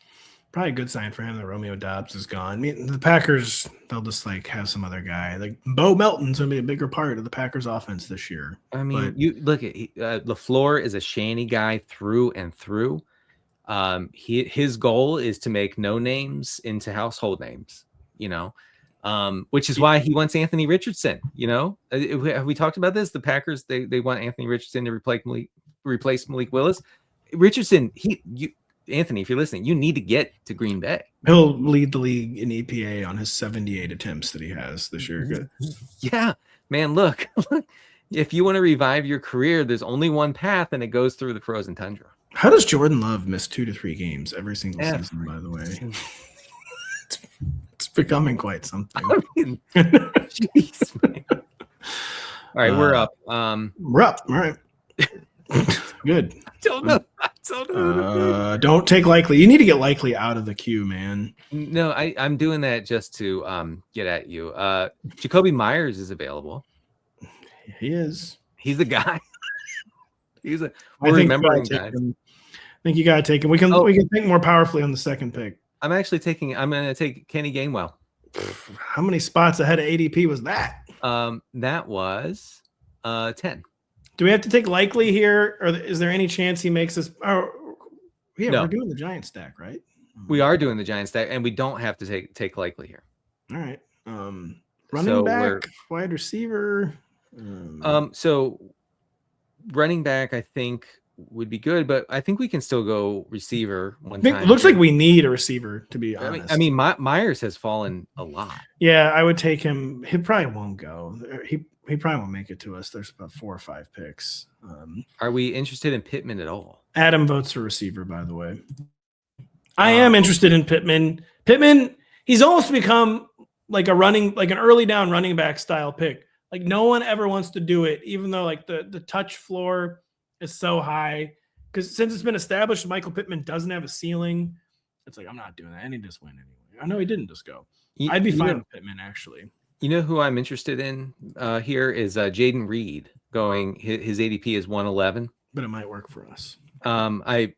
Probably a good sign for him that Romeo Doubs is gone. I mean, the Packers, they'll just have some other guy. Like Bo Melton's going to be a bigger part of the Packers offense this year.
I mean, you look at LaFleur is a Shanny guy through and through. His goal is to make no names into household names, which is why he wants Anthony Richardson. Have we talked about this? The Packers, they want Anthony Richardson to replace Malik Willis. Richardson, Anthony, if you're listening, you need to get to Green Bay.
He'll lead the league in EPA on his 78 attempts that he has this year.
Yeah, man, look, if you want to revive your career, there's only one path, and it goes through the frozen tundra.
How does Jordan Love miss 2 to 3 games every single season, by the way? It's becoming quite something.
I mean, jeez, man. All right, we're up.
We're up. All right. Good.
I don't know.
Don't take Likely. You need to get Likely out of the queue, man.
No, I'm doing that just to get at you. Jacoby Myers is available.
He is.
He's the guy. We're
I think
remembering
you gotta
guys.
take him. I think you got to take him. We can think more powerfully on the second pick.
I'm going to take Kenny Gainwell.
How many spots ahead of ADP was that?
That was 10.
Do we have to take Likely here, or is there any chance he makes us? Oh, yeah,
No.
we're doing the Giant stack, right?
We are doing the Giant stack, and we don't have to take Likely here.
All right. Running back, wide receiver.
So running back, I think would be good, but I think we can still go receiver one time.
It looks like we need a receiver, to be honest.
I mean, Myers has fallen a lot.
Yeah, I would take him. He probably won't go. He probably won't make it to us. There's about 4 or 5 picks.
Are we interested in Pittman at all?
Adam votes for receiver, by the way. I am interested in Pittman. Pittman, he's almost become like an early down running back style pick. Like no one ever wants to do it, even though like the touch floor is so high. Because since it's been established Michael Pittman doesn't have a ceiling, it's like I'm not doing that. And he just went anyway. I know he didn't just go. I'd be fine with Pittman, actually. You
know who I'm interested in here is Jaden Reed going. His ADP is 111.
But it might work for us.
I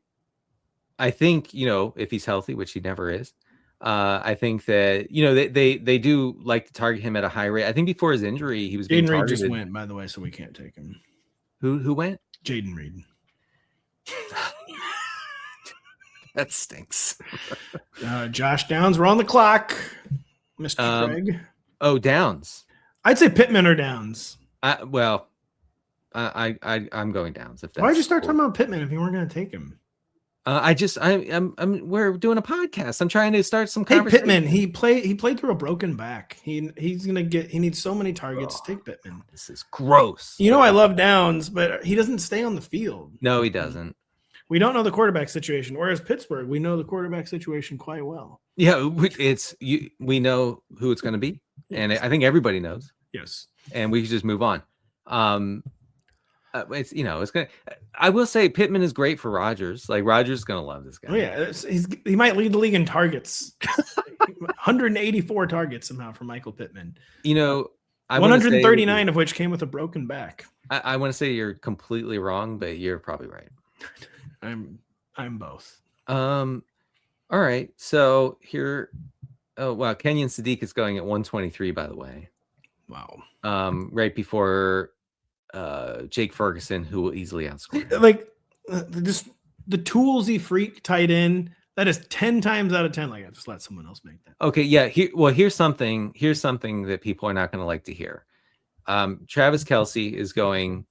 think, if he's healthy, which he never is, I think that, they do like to target him at a high rate. I think before his injury, he was being targeted.
Jaden Reed just went, by the way, so we can't take him.
Who went?
Jaden Reed.
That stinks.
Josh Downs, we're on the clock. Mr. Craig.
Oh, Downs.
I'd say Pittman or Downs.
I'm going Downs.
Why'd you start talking about Pittman if you weren't going to take him?
We're doing a podcast. I'm trying to start some
conversation. Pittman, he played through a broken back. He needs so many targets. Take Pittman.
This is gross.
I love Downs, but he doesn't stay on the field.
No, he doesn't.
We don't know the quarterback situation. Whereas Pittsburgh, we know the quarterback situation quite well.
Yeah, we know who it's going to be, and I think everybody knows.
Yes,
and we can just move on. It's gonna. I will say Pittman is great for Rodgers. Like Rodgers is gonna love this guy.
Oh yeah, he might lead the league in targets. 184 targets somehow for Michael Pittman. 139 of which came with a broken back.
I want to say you're completely wrong, but you're probably right.
I'm both.
All right. So here. Oh wow, Kenyon Sadiq is going at 123. By the way.
Wow.
Right before. Jake Ferguson, who will easily outscore him.
Like just the toolsy freak tight end that is 10 times out of 10. Like I just let someone else make that.
Okay, yeah. Here's something that people are not going to like to hear. Travis Kelce is going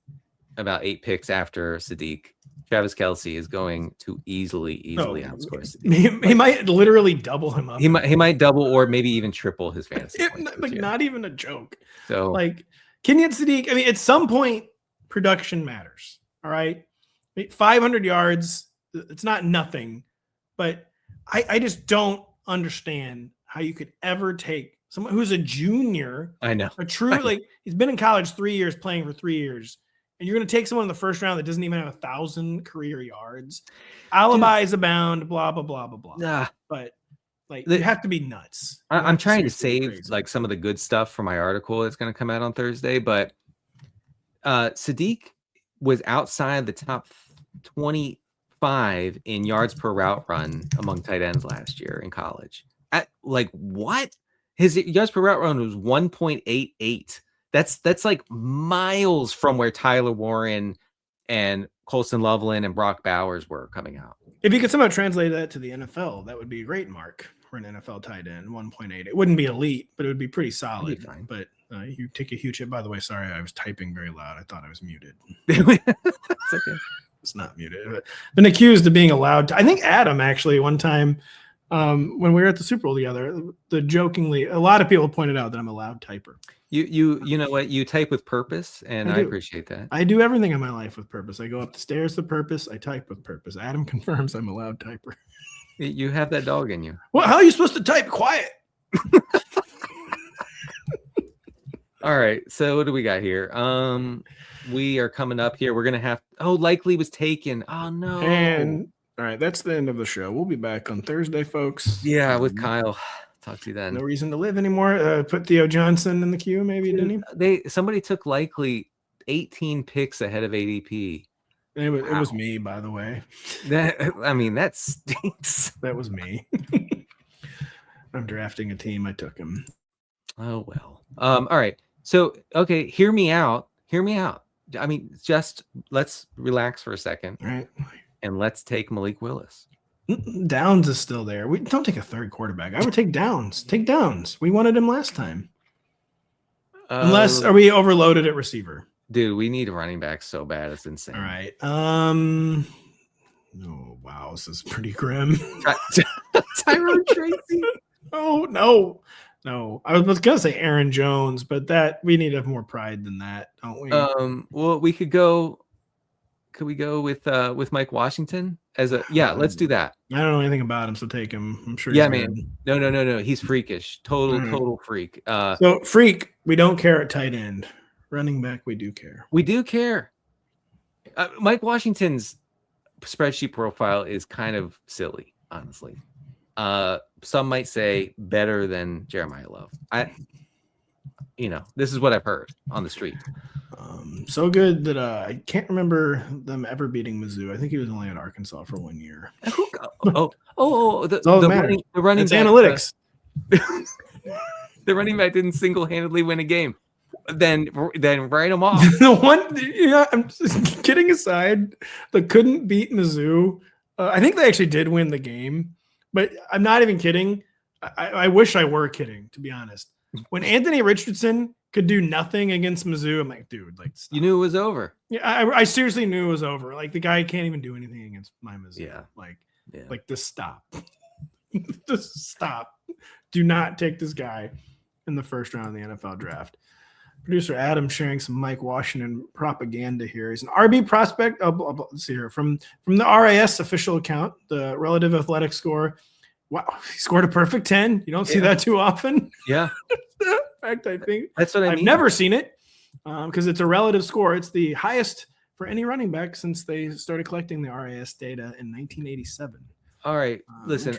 about 8 picks after Sadiq. Travis Kelce is going to easily outscore Sadiq.
He might literally double him up.
He might double or maybe even triple his fantasy points.
Not even a joke.
So
like. Kenyon Sadiq, I mean, at some point, production matters. All right. 500 yards, it's not nothing. But I just don't understand how you could ever take someone who's a junior.
I know.
He's been in college 3 years, playing for 3 years. And you're going to take someone in the first round that doesn't even have 1,000 career yards. Alibis abound, blah, blah, blah, blah, blah.
Nah.
But you have to be nuts.
I'm trying to save like some of the good stuff for my article that's going to come out on Thursday, but Sadiq was outside the top 25 in yards per route run among tight ends last year in college. What? His yards per route run was 1.88. That's like miles from where Tyler Warren and Colston Loveland and Brock Bowers were coming out.
If you could somehow translate that to the NFL, that would be a great mark for an NFL tight end, 1.8. It wouldn't be elite, but it would be pretty solid.
Be fine.
But you take a huge hit. By the way, sorry, I was typing very loud. I thought I was muted.
It's okay.
It's not muted. But been accused of being allowed. I think Adam actually one time when we were at the Super Bowl together, jokingly, a lot of people pointed out that I'm a loud typer.
You know what? You type with purpose, and I appreciate that.
I do everything in my life with purpose. I go up the stairs with purpose. I type with purpose. Adam confirms I'm a loud typer.
You have that dog in you.
Well, how are you supposed to type quiet?
All right. So what do we got here? We are coming up here. We're gonna have. Oh, likely was taken. Oh no.
And all right, that's the end of the show. We'll be back on Thursday, folks.
Yeah, with Kyle. Talk to you then.
No reason to live anymore. Put Theo Johnson in the queue, maybe, didn't he?
Somebody took likely 18 picks ahead of ADP.
It was
Wow.
me, by the way.
That stinks.
That was me. I'm drafting a team. I took him.
Oh well. All right. So okay, hear me out. Hear me out. I mean, just let's relax for a second.
All right.
And let's take Malik Willis.
Downs is still there. We don't take a third quarterback. I would take Downs. Take Downs. We wanted him last time. Unless are we overloaded at receiver?
Dude, we need a running back so bad. It's insane.
All right. Oh wow, this is pretty grim.
Tyrone Tracy.
Oh no. I was gonna say Aaron Jones, but that we need to have more pride than that, don't we?
Well, we could go. Could we go with Mike Washington as a? Yeah, let's do that.
I don't know anything about him, so take him. I'm sure.
Yeah, man. No. He's freakish. Total freak.
So freak. We don't care at tight end. Running back, we do care.
We do care. Mike Washington's spreadsheet profile is kind of silly, honestly. Some might say better than Jeremiah Love. This is what I've heard on the street.
So good that I can't remember them ever beating Mizzou. I think he was only at Arkansas for 1 year.
The running
it's
back,
analytics.
The running back didn't single-handedly win a game. Then write him off.
I'm just kidding aside. They couldn't beat Mizzou. I think they actually did win the game, but I'm not even kidding. I wish I were kidding, to be honest. When Anthony Richardson could do nothing against Mizzou, I'm like, dude, like, stop.
You knew it was over.
Yeah, I seriously knew it was over. Like, the guy can't even do anything against my Mizzou.
Yeah.
Like, just stop. Just stop. Do not take this guy in the first round of the NFL draft. Producer Adam sharing some Mike Washington propaganda here. He's an RB prospect. Let's see here. From the RAS official account, the relative athletic score. Wow, he scored a perfect 10. You don't see that too often.
Yeah.
In fact, I think
that's what I mean.
I've never seen it because it's a relative score. It's the highest for any running back since they started collecting the RAS data in 1987.
All right. Listen,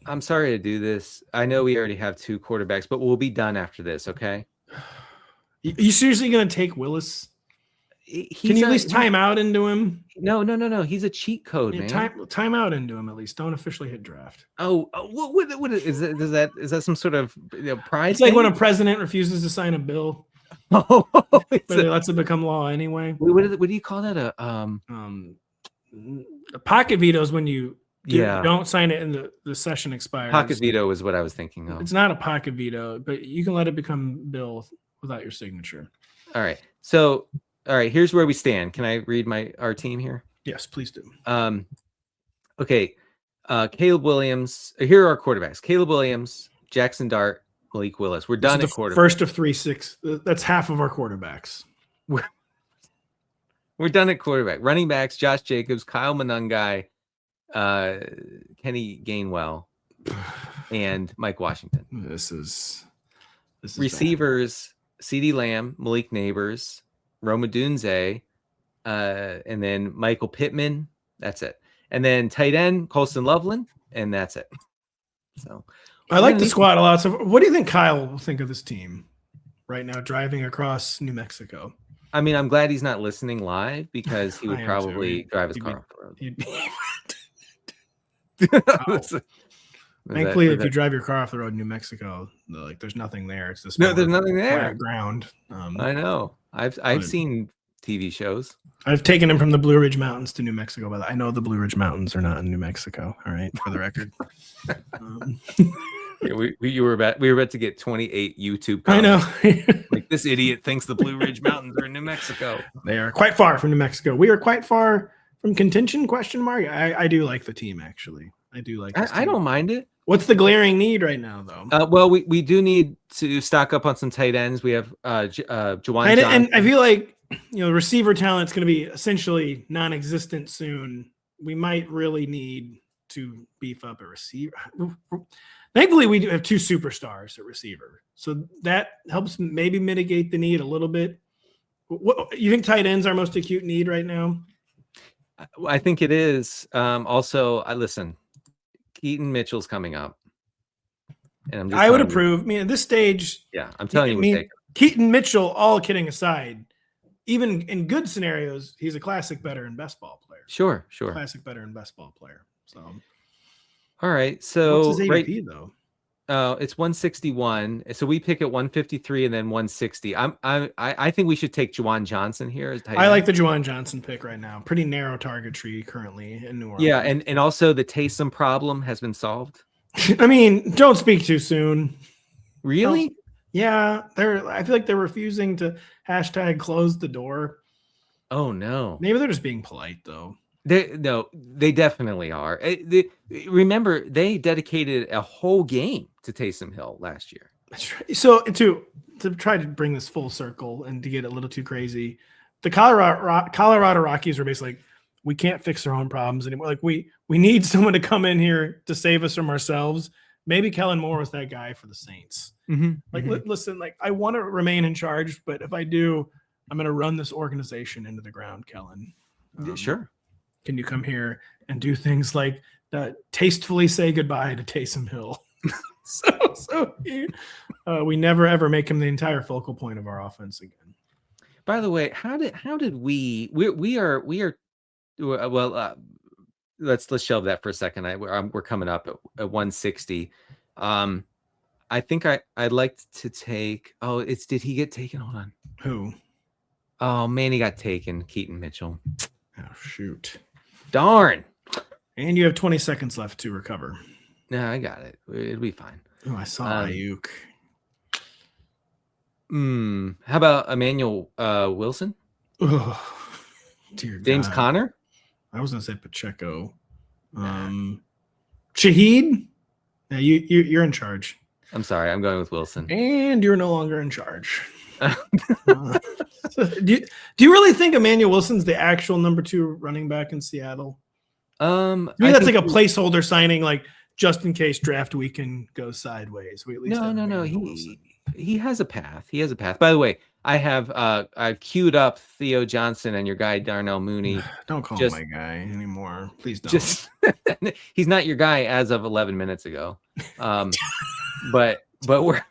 I'm sorry to do this. I know we already have 2 quarterbacks, but we'll be done after this, okay?
You seriously going to take Willis? Can you at least time out into him?
No. He's a cheat code, man.
Time out into him at least. Don't officially hit draft.
What is that? Is that some sort of pride?
It's like when a president refuses to sign a bill, but it lets it become law anyway.
What do you call that?
A pocket veto is when you don't sign it and the session expires.
Pocket veto is what I was thinking of.
It's not a pocket veto, but you can let it become bill without your signature.
All right. So. All right, here's where we stand. Can I read our team here?
Yes, please do.
Okay. Caleb Williams. Here are our quarterbacks. Caleb Williams, Jaxson Dart, Malik Willis. We're done at quarterback.
First of 3-6. That's half of our quarterbacks.
We're done at quarterback. Running backs, Josh Jacobs, Kyle Monangai, Kenny Gainwell, and Mike Washington.
This is
receivers, CeeDee Lamb, Malik Nabers, Odunze, and then Michael Pittman. That's it. And then tight end, Colston Loveland, and that's it. So
I like the squad a lot. So what do you think Kyle will think of this team right now driving across New Mexico?
I mean, I'm glad he's not listening live because he would probably drive his car off the road.
Thankfully, if you drive your car off the road in New Mexico, there's nothing there. It's this
there's nothing there.
Ground.
I know. I've seen TV shows.
I've taken him from the Blue Ridge Mountains to New Mexico. But I know the Blue Ridge Mountains are not in New Mexico. All right, for the record.
We were about to get 28 YouTube
comments.
I know. Like, this idiot thinks the Blue Ridge Mountains are in New Mexico.
They are quite far from New Mexico. We are quite far from contention? ? I do like the team, actually. I do like this team.
I don't mind it.
What's the glaring need right now, though?
Well, we do need to stock up on some tight ends. We have Juwan.
And I feel like receiver talent is going to be essentially non-existent soon. We might really need to beef up a receiver. Thankfully, we do have 2 superstars at receiver, so that helps maybe mitigate the need a little bit. What you think tight ends are most acute need right now?
I think it is. Also, listen. Keaton Mitchell's coming up, and
I would approve. I mean, at this stage,
I'm telling you,
Keaton Mitchell. All kidding aside, even in good scenarios, he's a classic better and best ball player.
Sure.
Classic better and best ball player. So,
all right. So
what's his ADP though?
It's 161. So we pick at 153 and then 160. I think we should take Juwan Johnson here as tight end.
I like the Juwan Johnson pick right now. Pretty narrow target tree currently in New Orleans.
Yeah, and also the Taysom problem has been solved.
I mean, don't speak too soon.
Really?
Yeah, I feel like they're refusing to #close the door.
Oh no.
Maybe they're just being polite though.
They definitely are. Remember, they dedicated a whole game to Taysom Hill last year.
That's right. So to try to bring this full circle and to get a little too crazy, the Colorado Rockies were basically like, we can't fix our own problems anymore. Like we need someone to come in here to save us from ourselves. Maybe Kellen Moore was that guy for the Saints. Listen, like I want to remain in charge, but if I do, I'm going to run this organization into the ground, Kellen.
Sure.
Can you come here and do things like tastefully say goodbye to Taysom Hill? We never ever make him the entire focal point of our offense again.
By the way, how did we are well? Let's shelve that for a second. We're coming up at 160. I think I'd like to take. Oh, did he get taken? Hold on.
Who?
Oh man, he got taken. Keaton Mitchell.
Oh shoot.
Darn.
And you have 20 seconds left to recover.
No, I got it. It'll be fine.
Oh, I saw Ayuk.
How about Emanuel Wilson?
Oh, dear
James
God.
Conner?
I was gonna say Pacheco. Shaheed? Yeah, you're in charge.
I'm sorry, I'm going with Wilson.
And you're no longer in charge. Do you really think Emanuel Wilson's the actual number 2 running back in Seattle? That's like a placeholder signing, like just in case draft weekend goes sideways. We at least
no. He has a path. He has a path. By the way, I've queued up Theo Johnson and your guy Darnell Mooney.
Don't call him my guy anymore. Please don't.
He's not your guy as of 11 minutes ago. But we're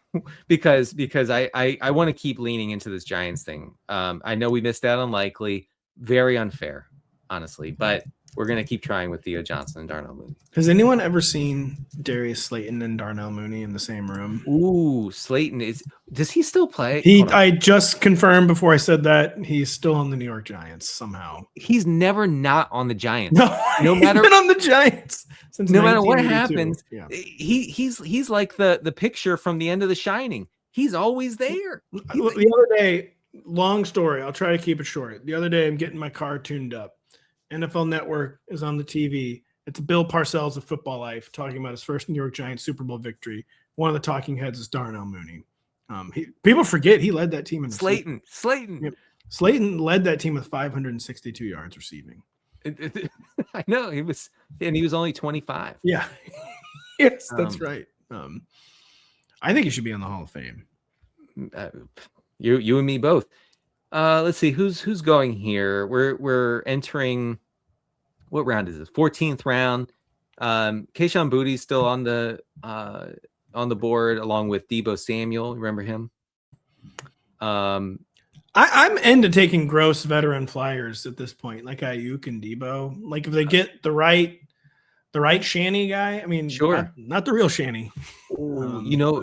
because I want to keep leaning into this Giants thing. I know we missed out on Likely. Very unfair, honestly, but we're going to keep trying with Theo Johnson and Darnell Mooney. Has
anyone ever seen Darius Slayton and Darnell Mooney in the same room?
Ooh, Slayton does he still play?
I just confirmed before I said that he's still on the New York Giants somehow.
He's never not on the Giants.
No matter been on the Giants since
no matter what happens.
Yeah.
He's like the picture from the end of The Shining. He's always there.
The other day, long story, I'll try to keep it short. The other day I'm getting my car tuned up. NFL Network is on the TV. It's Bill Parcells of Football Life talking about his first New York Giants Super Bowl victory. One of the talking heads is Darnell Mooney. People forget he led that team in
Slayton.
Slayton led that team with 562 yards receiving.
I know he was only 25.
Yeah, yes, that's right. I think he should be in the Hall of Fame.
You and me both. Let's see who's going here. We're entering. What round is this? 14th round. Kayshon Bouttie's still on the board along with Deebo Samuel. Remember him?
I'm into taking gross veteran flyers at this point, like Ayuk and Deebo. Like if they get the right Shanny guy. I mean,
sure,
not the real Shanny.
The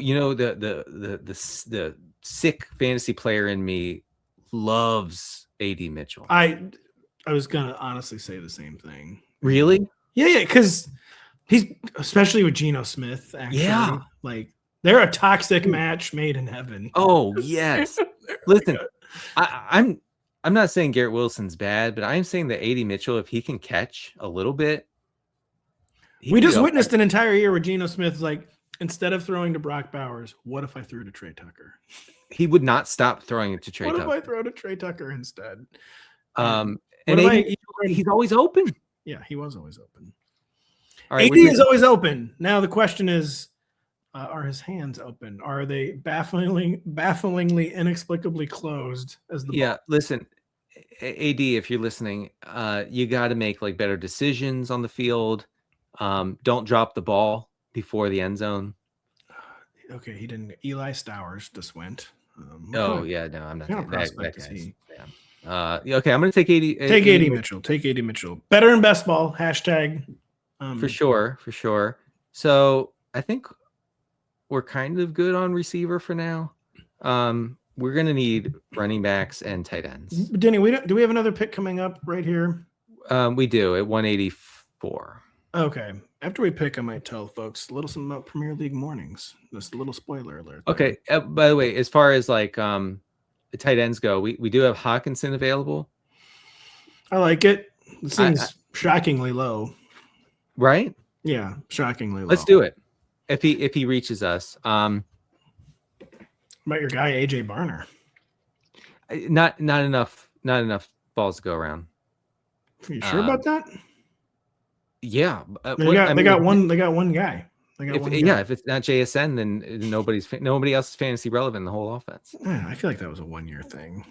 sick fantasy player in me loves AD Mitchell.
I was gonna honestly say the same thing.
Really?
Yeah, because he's especially with Geno Smith. Actually,
yeah,
like they're a toxic match made in heaven.
Oh yes. Listen, I'm not saying Garrett Wilson's bad, but I'm saying that AD Mitchell, if he can catch a little bit,
we just witnessed an entire year where Geno Smith's like, instead of throwing to Brock Bowers, what if I threw to Trey Tucker?
He would not stop throwing it to Trey Tucker.
What if I throw to Trey Tucker instead?
And he's always open.
Yeah, he was always open.
All right,
AD is always open. Now the question is, are his hands open? Are they bafflingly, inexplicably closed as the ball?
Listen, AD, if you're listening, you got to make like better decisions on the field. Don't drop the ball before the end zone.
Okay, he didn't. Eli Stowers just went.
No, I'm not.
What kind of prospect is he?
Okay, I'm going to take 80.
Take 80 Mitchell. Take 80 Mitchell. Better in best ball. Hashtag.
For sure. So I think we're kind of good on receiver for now. We're going to need running backs and tight ends.
Denny, do we have another pick coming up right here?
We do at 184.
Okay. After we pick, I might tell folks a little something about Premier League mornings. Just a little spoiler alert.
Okay. By the way, as far as like the tight ends go, we do have Hockenson available.
I like it. It seems shockingly low.
Right?
Yeah, shockingly low.
Let's do it. If he reaches us.
About your guy AJ Barner.
Not enough balls to go around.
Are you sure about that?
Yeah.
They got one guy.
If it's not JSN, then nobody else is fantasy relevant in the whole offense.
Yeah, I feel like that was a 1 year thing.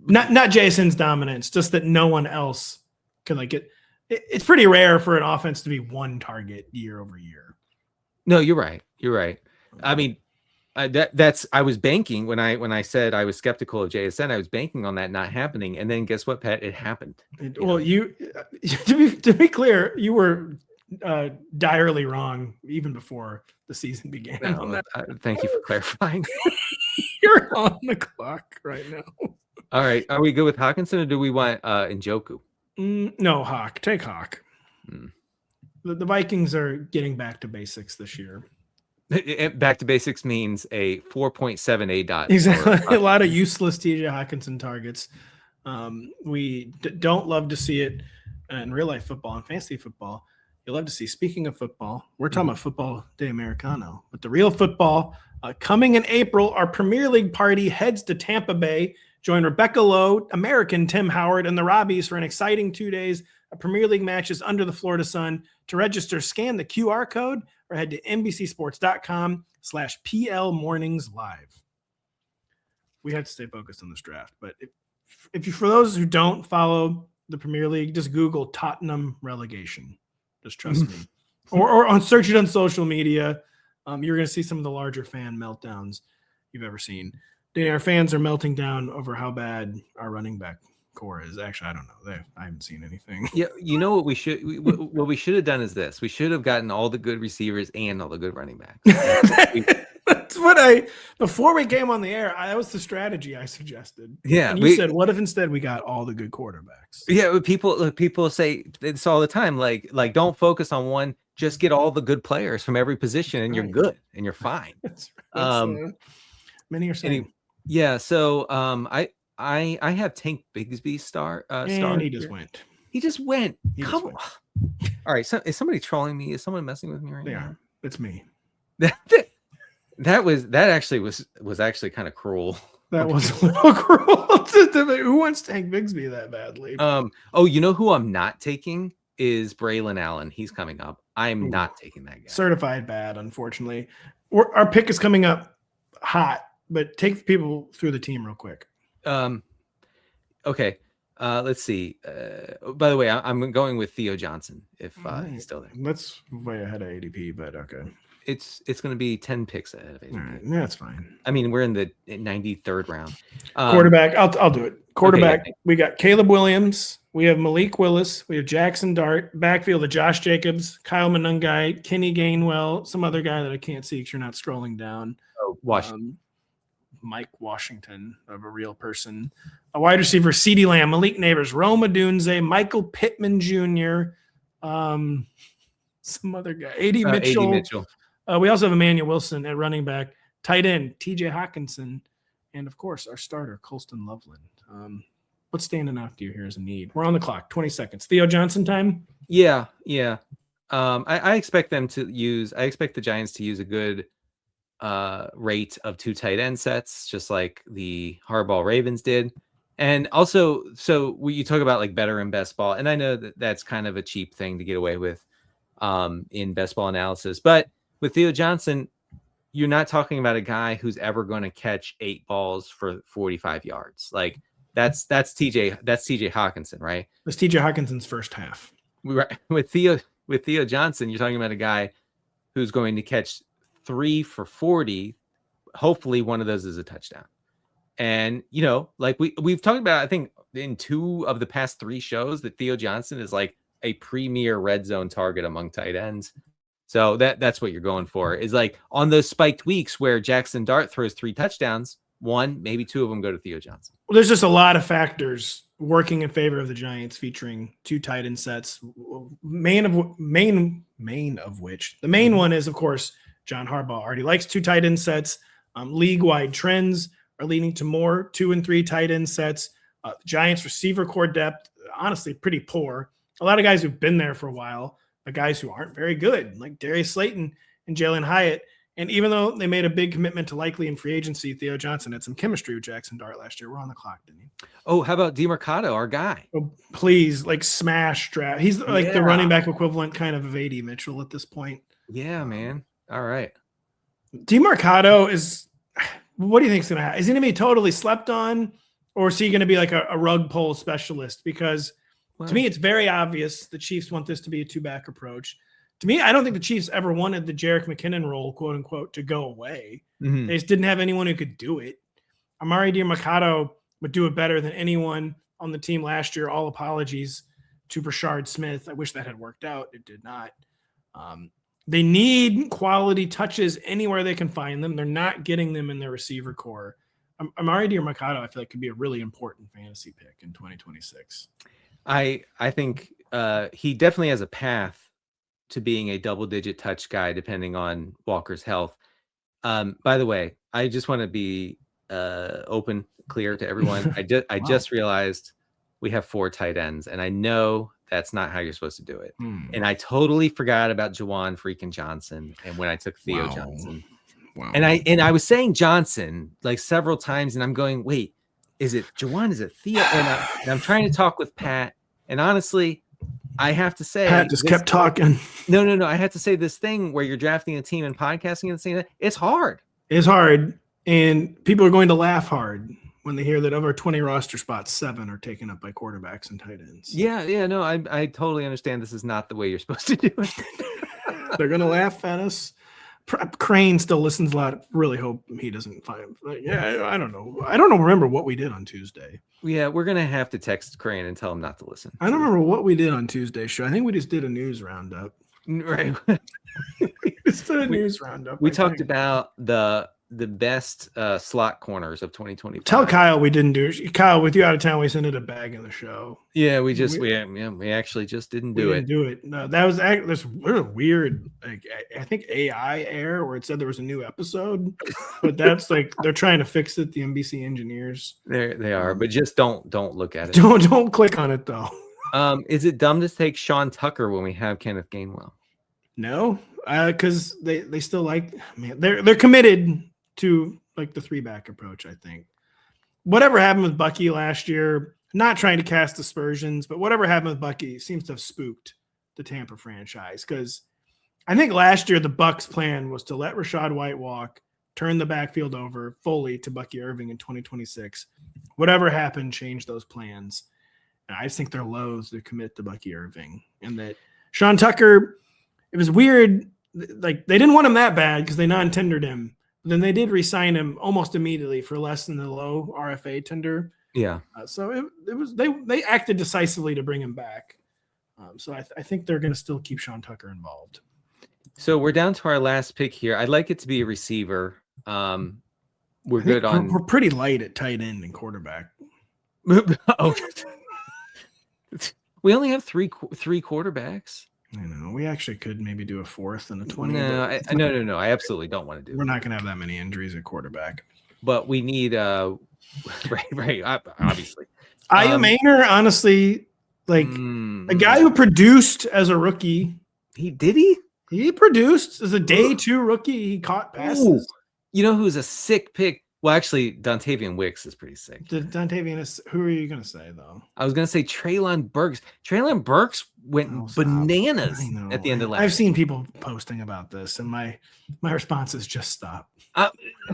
Not JSN's dominance, just that no one else could like it. It's pretty rare for an offense to be one target year over year.
No, you're right. I mean, I was banking when I said I was skeptical of JSN. I was banking on that not happening, and then guess what, Pat? It happened.
You to be clear, you were direly wrong even before the season began.
No, thank you for clarifying.
You're on the clock right now.
All right, are we good with Hockenson, or do we want Njoku?
No, Hawk. Take Hawk. The Vikings are getting back to basics this year.
Back to basics means a 4.7 dot.
Exactly. A lot of useless TJ Hockenson targets. We don't love to see it in real life football and fantasy football. You love to see. Speaking of football, we're talking about football de Americano, but the real football coming in April. Our Premier League party heads to Tampa Bay. Join Rebecca Lowe, American Tim Howard, and the Robbies for an exciting 2 days of Premier League matches under the Florida sun. To register, scan the QR code or head to NBCSports.com/PLMorningsLive. We have to stay focused on this draft, but if you, for those who don't follow the Premier League, just Google Tottenham relegation. Just trust me. Or search it on social media. You're going to see some of the larger fan meltdowns you've ever seen. Our fans are melting down over how bad our running back core is. Actually, I don't know. I haven't seen anything.
Yeah, you know what we should have done is this. We should have gotten all the good receivers and all the good running backs.
That's what before we came on the air, that was the strategy I suggested.
Yeah.
And you said, what if instead we got all the good quarterbacks?
Yeah, people say this all the time, like don't focus on one, just get all the good players from every position and you're good and you're fine.
That's many are saying.
Yeah, so I have Tank Bigsby star.
And he just went.
He just went. Come on. All right. So is somebody trolling me? Is someone messing with me right now?
They are. It's me.
That actually was actually kind of cruel.
That was a little cruel. Who wants Tank Bigsby that badly?
Oh, you know who I'm not taking is Braylon Allen. He's coming up. I'm not taking that guy.
Certified bad, unfortunately. Our pick is coming up hot. But take people through the team real quick.
Okay. Let's see. By the way, I'm going with Theo Johnson if he's still there.
That's way ahead of ADP, but okay.
It's going to be 10 picks ahead of ADP.
All right. Yeah, that's fine.
I mean, we're in the 93rd round.
Quarterback. I'll do it. Quarterback.
Okay.
We got Caleb Williams. We have Malik Willis. We have Jaxson Dart. Backfield of Josh Jacobs, Kyle Monangai, Kenny Gainwell, some other guy that I can't see because you're not scrolling down.
Oh, Washington.
Mike Washington of a real person. A wide receiver, CeeDee Lamb, Malik Nabers, Odunze, Michael Pittman Jr., some other guy, AD Mitchell. We also have Emanuel Wilson at running back, tight end, TJ Hockenson, and of course, our starter, Colston Loveland. What's standing out to you here as a need? We're on the clock, 20 seconds. Theo Johnson time?
Yeah. I expect the Giants to use a good rate of 2 tight end sets, just like the Harbaugh Ravens did. And also, so you talk about like better in best ball, and I know that that's kind of a cheap thing to get away with in best ball analysis, but with Theo Johnson, you're not talking about a guy who's ever going to catch 8 balls for 45 yards. Like that's TJ Hockenson, right?
That's TJ Hawkinson's first half.
With Theo Johnson, you're talking about a guy who's going to catch 3 for 40. Hopefully one of those is a touchdown. And, you know, like we've talked about, I think in 2 of the past 3 shows that Theo Johnson is like a premier red zone target among tight ends. So that's what you're going for, is like on those spiked weeks where Jaxson Dart throws 3 touchdowns, 1, maybe 2 of them go to Theo Johnson.
Well, there's just a lot of factors working in favor of the Giants, featuring 2 tight end sets. Main of which the main one is, of course, John Harbaugh already likes 2 tight end sets. League-wide trends are leading to more 2 and 3 tight end sets. Giants receiver core depth, honestly, pretty poor. A lot of guys who've been there for a while, but guys who aren't very good, like Darius Slayton and Jalen Hyatt. And even though they made a big commitment to likely in free agency, Theo Johnson had some chemistry with Jaxson Dart last year. We're on the clock, didn't he?
Oh, how about Demercado, our guy?
Oh, please, like smash draft. He's like the running back equivalent kind of A.D. Mitchell at this point.
Yeah, man. All right.
Demercado is – what do you think is going to happen? Is he going to be totally slept on, or is he going to be like a rug pull specialist? Because to me, it's very obvious the Chiefs want this to be a 2-back approach. To me, I don't think the Chiefs ever wanted the Jerick McKinnon role, quote unquote, to go away. Mm-hmm. They just didn't have anyone who could do it. Emari Demercado would do it better than anyone on the team last year. All apologies to Brashard Smith. I wish that had worked out. It did not. They need quality touches anywhere they can find them. They're not getting them in their receiver core. Emari Demercado, I feel like, could be a really important fantasy pick in 2026.
I think he definitely has a path to being a double-digit touch guy, depending on Walker's health. By the way, I just want to be clear to everyone. I just realized we have 4 tight ends, and I know that's not how you're supposed to do it. And I totally forgot about Juwan freaking Johnson, and when I took Theo Johnson. Wow. And I was saying Johnson like several times, and I'm going, wait, is it Juwan? Is it Theo? And I'm trying to talk with Pat, and honestly, I have to say,
Pat just kept talking.
No. I had to say this thing where you're drafting a team and podcasting and saying that it's hard.
It's hard. And people are going to laugh hard when they hear that of our 20 roster spots, 7 are taken up by quarterbacks and tight ends.
Yeah. No, I totally understand this is not the way you're supposed to do it.
They're going to laugh at us. Crane still listens a lot. Really hope he doesn't find. I don't know. I don't remember what we did on Tuesday.
Yeah, we're gonna have to text Crane and tell him not to listen.
I don't remember what we did on Tuesday's show. I think we just did a news roundup.
Right.
We just did a news roundup.
We talked about the best slot corners of 2025.
Tell Kyle we didn't do it. Kyle, with you out of town, we sent it a bag in the show.
Yeah, we actually just didn't do it.
No, that was this weird. Like, I think AI error where it said there was a new episode, but that's like they're trying to fix it. The NBC engineers.
They are, but just don't look at it.
Don't click on it though.
Is it dumb to take Sean Tucker when we have Kenneth Gainwell?
No, because they still like, man, they're committed to like the 3-back approach. I think whatever happened with Bucky last year, not trying to cast aspersions, but whatever happened with Bucky seems to have spooked the Tampa franchise. Because I think last year the Bucs plan was to let Rachaad White walk, turn the backfield over fully to Bucky Irving in 2026. Whatever happened changed those plans. And I just think they're loath to commit to Bucky Irving, and that Sean Tucker, it was weird. Like they didn't want him that bad because they non-tendered him. Then they did re-sign him almost immediately for less than the low RFA tender.
Yeah.
So it was they acted decisively to bring him back. So I think they're going to still keep Sean Tucker involved.
So we're down to our last pick here. I'd like it to be a receiver. We're
pretty light at tight end and quarterback.
Oh. We only have three quarterbacks.
I know. We actually could maybe do a 4th and a 20.
No. I absolutely don't want to do.
We're not going to have that many injuries at quarterback.
But we need right. Obviously,
Aya Maynor, honestly, like a guy who produced as a rookie. He produced as a day 2 rookie. He caught passes.
Ooh. You know who's a sick pick? Well, actually, Dontavian Wicks is pretty sick.
Who are you going to say, though?
I was going to say Treylon Burks. Treylon Burks went bananas at the end of last year.
I've seen people posting about this, and my response is just stop.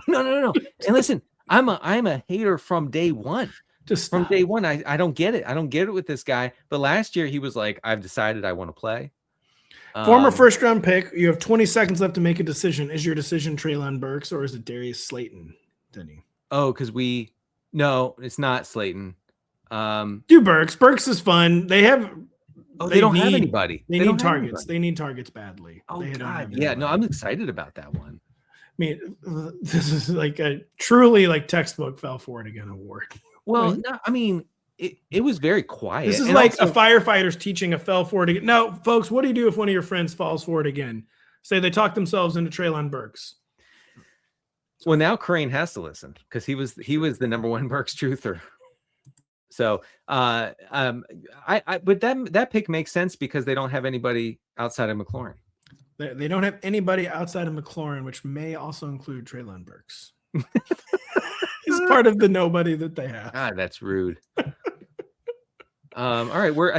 No. And listen, I'm a hater from day one.
Just
from day one. I don't get it. I don't get it with this guy. But last year, he was like, I've decided I want to play.
Former first-round pick. You have 20 seconds left to make a decision. Is your decision Treylon Burks or is it Darius Slayton? Denny.
Oh, because we No, it's not Slayton.
Do Burks. Burks is fun. They have.
They don't have anybody.
They need targets. They need targets badly.
Oh,
they
God. Yeah, no, I'm excited about that one.
I mean, this is like a truly like textbook fell for it again award.
Well, no, I mean, it was very quiet.
This is like a firefighter's teaching a fell for it again. No, folks, what do you do if one of your friends falls for it again? Say they talk themselves into Treylon Burks.
Well, now Crane has to listen because he was the number one Burks truther. So, but that pick makes sense because they don't have anybody outside of McLaurin.
They don't have anybody outside of McLaurin, which may also include Treylon Burks. He's part of the nobody that they have.
God, that's rude. All right, we're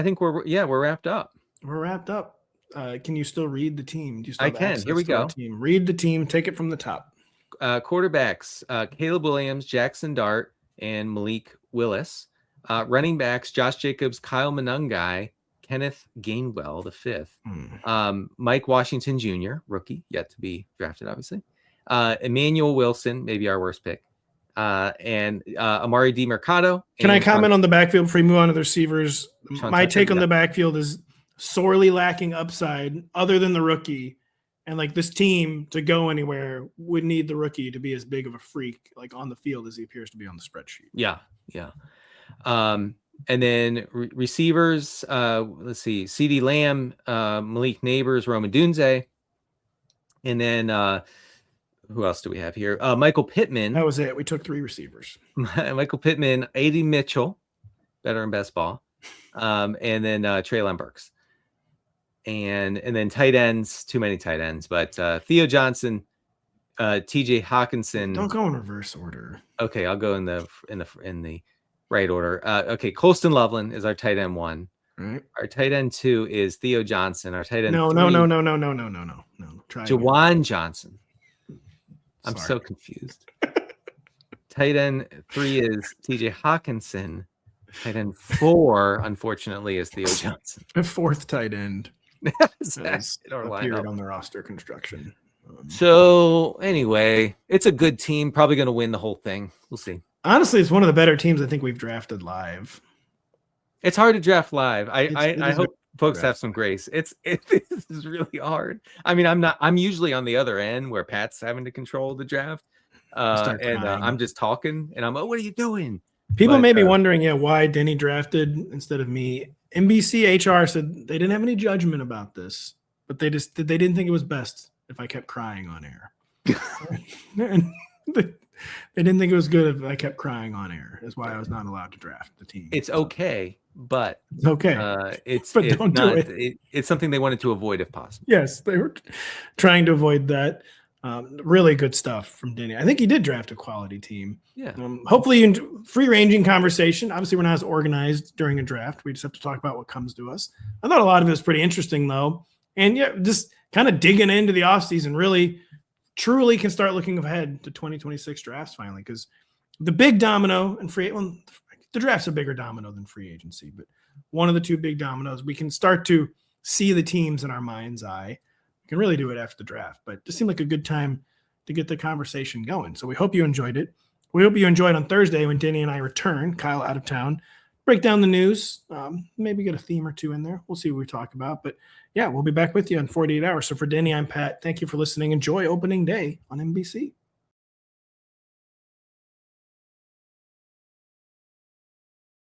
wrapped up.
We're wrapped up. Can you still read the team? Do you still
I can. Here we go.
Team? Read the team. Take it from the top.
Quarterbacks: Caleb Williams, Jaxson Dart, and Malik Willis. Running backs: Josh Jacobs, Kyle Monangai, Kenneth Gainwell, the fifth. Mike Washington Jr., rookie, yet to be drafted, obviously. Emanuel Wilson, maybe our worst pick. And Emari Demercado.
Can I comment on the backfield before we move on to the receivers? My take on the backfield is sorely lacking upside other than the rookie. And like this team to go anywhere would need the rookie to be as big of a freak like on the field as he appears to be on the spreadsheet.
Yeah. And then receivers, let's see, CeeDee Lamb, Malik Nabers, Odunze. And then who else do we have here? Michael Pittman.
That was it. We took 3 receivers.
Michael Pittman, A.D. Mitchell, better in best ball. And then Treylon Burks. And then tight ends, too many tight ends, but Theo Johnson, TJ Hockenson.
Don't go in reverse order.
Okay, I'll go in the right order. Okay, Colston Loveland is our tight end 1.
Right.
Our tight end 2 is Theo Johnson. Our tight end
No. Try
Juwan
again.
Johnson. I'm so confused. Tight end 3 is TJ Hockenson. Tight end 4, unfortunately, is Theo Johnson.
The 4th tight end.
Appeared
on the roster construction.
So anyway, it's a good team. Probably going to win the whole thing. We'll see.
Honestly, it's one of the better teams I think we've drafted live.
It's hard to draft live. I hope folks have some grace. It is really hard. I mean, I'm usually on the other end where Pat's having to control the draft. And I'm just talking and I'm like, what are you doing?
People may be wondering, why Denny drafted instead of me. NBC HR said they didn't have any judgment about this, but they didn't think it was best if I kept crying on air. And they didn't think it was good if I kept crying on air. That's why I was not allowed to draft the team.
It's okay, but
it's okay.
It's something they wanted to avoid if possible.
Yes, they were trying to avoid that. Really good stuff from Denny. I think he did draft a quality team.
Yeah.
Hopefully, free-ranging conversation. Obviously, we're not as organized during a draft. We just have to talk about what comes to us. I thought a lot of it was pretty interesting, though. And just kind of digging into the offseason really, truly can start looking ahead to 2026 drafts finally. Because the big domino and the draft's a bigger domino than free agency, but one of the 2 big dominoes, we can start to see the teams in our mind's eye. You can really do it after the draft, but it just seemed like a good time to get the conversation going. So we hope you enjoyed it. We hope you enjoyed on Thursday when Denny and I return, Kyle out of town, break down the news, maybe get a theme or 2 in there. We'll see what we talk about. But yeah, we'll be back with you in 48 hours. So for Denny, I'm Pat. Thank you for listening. Enjoy opening day on NBC.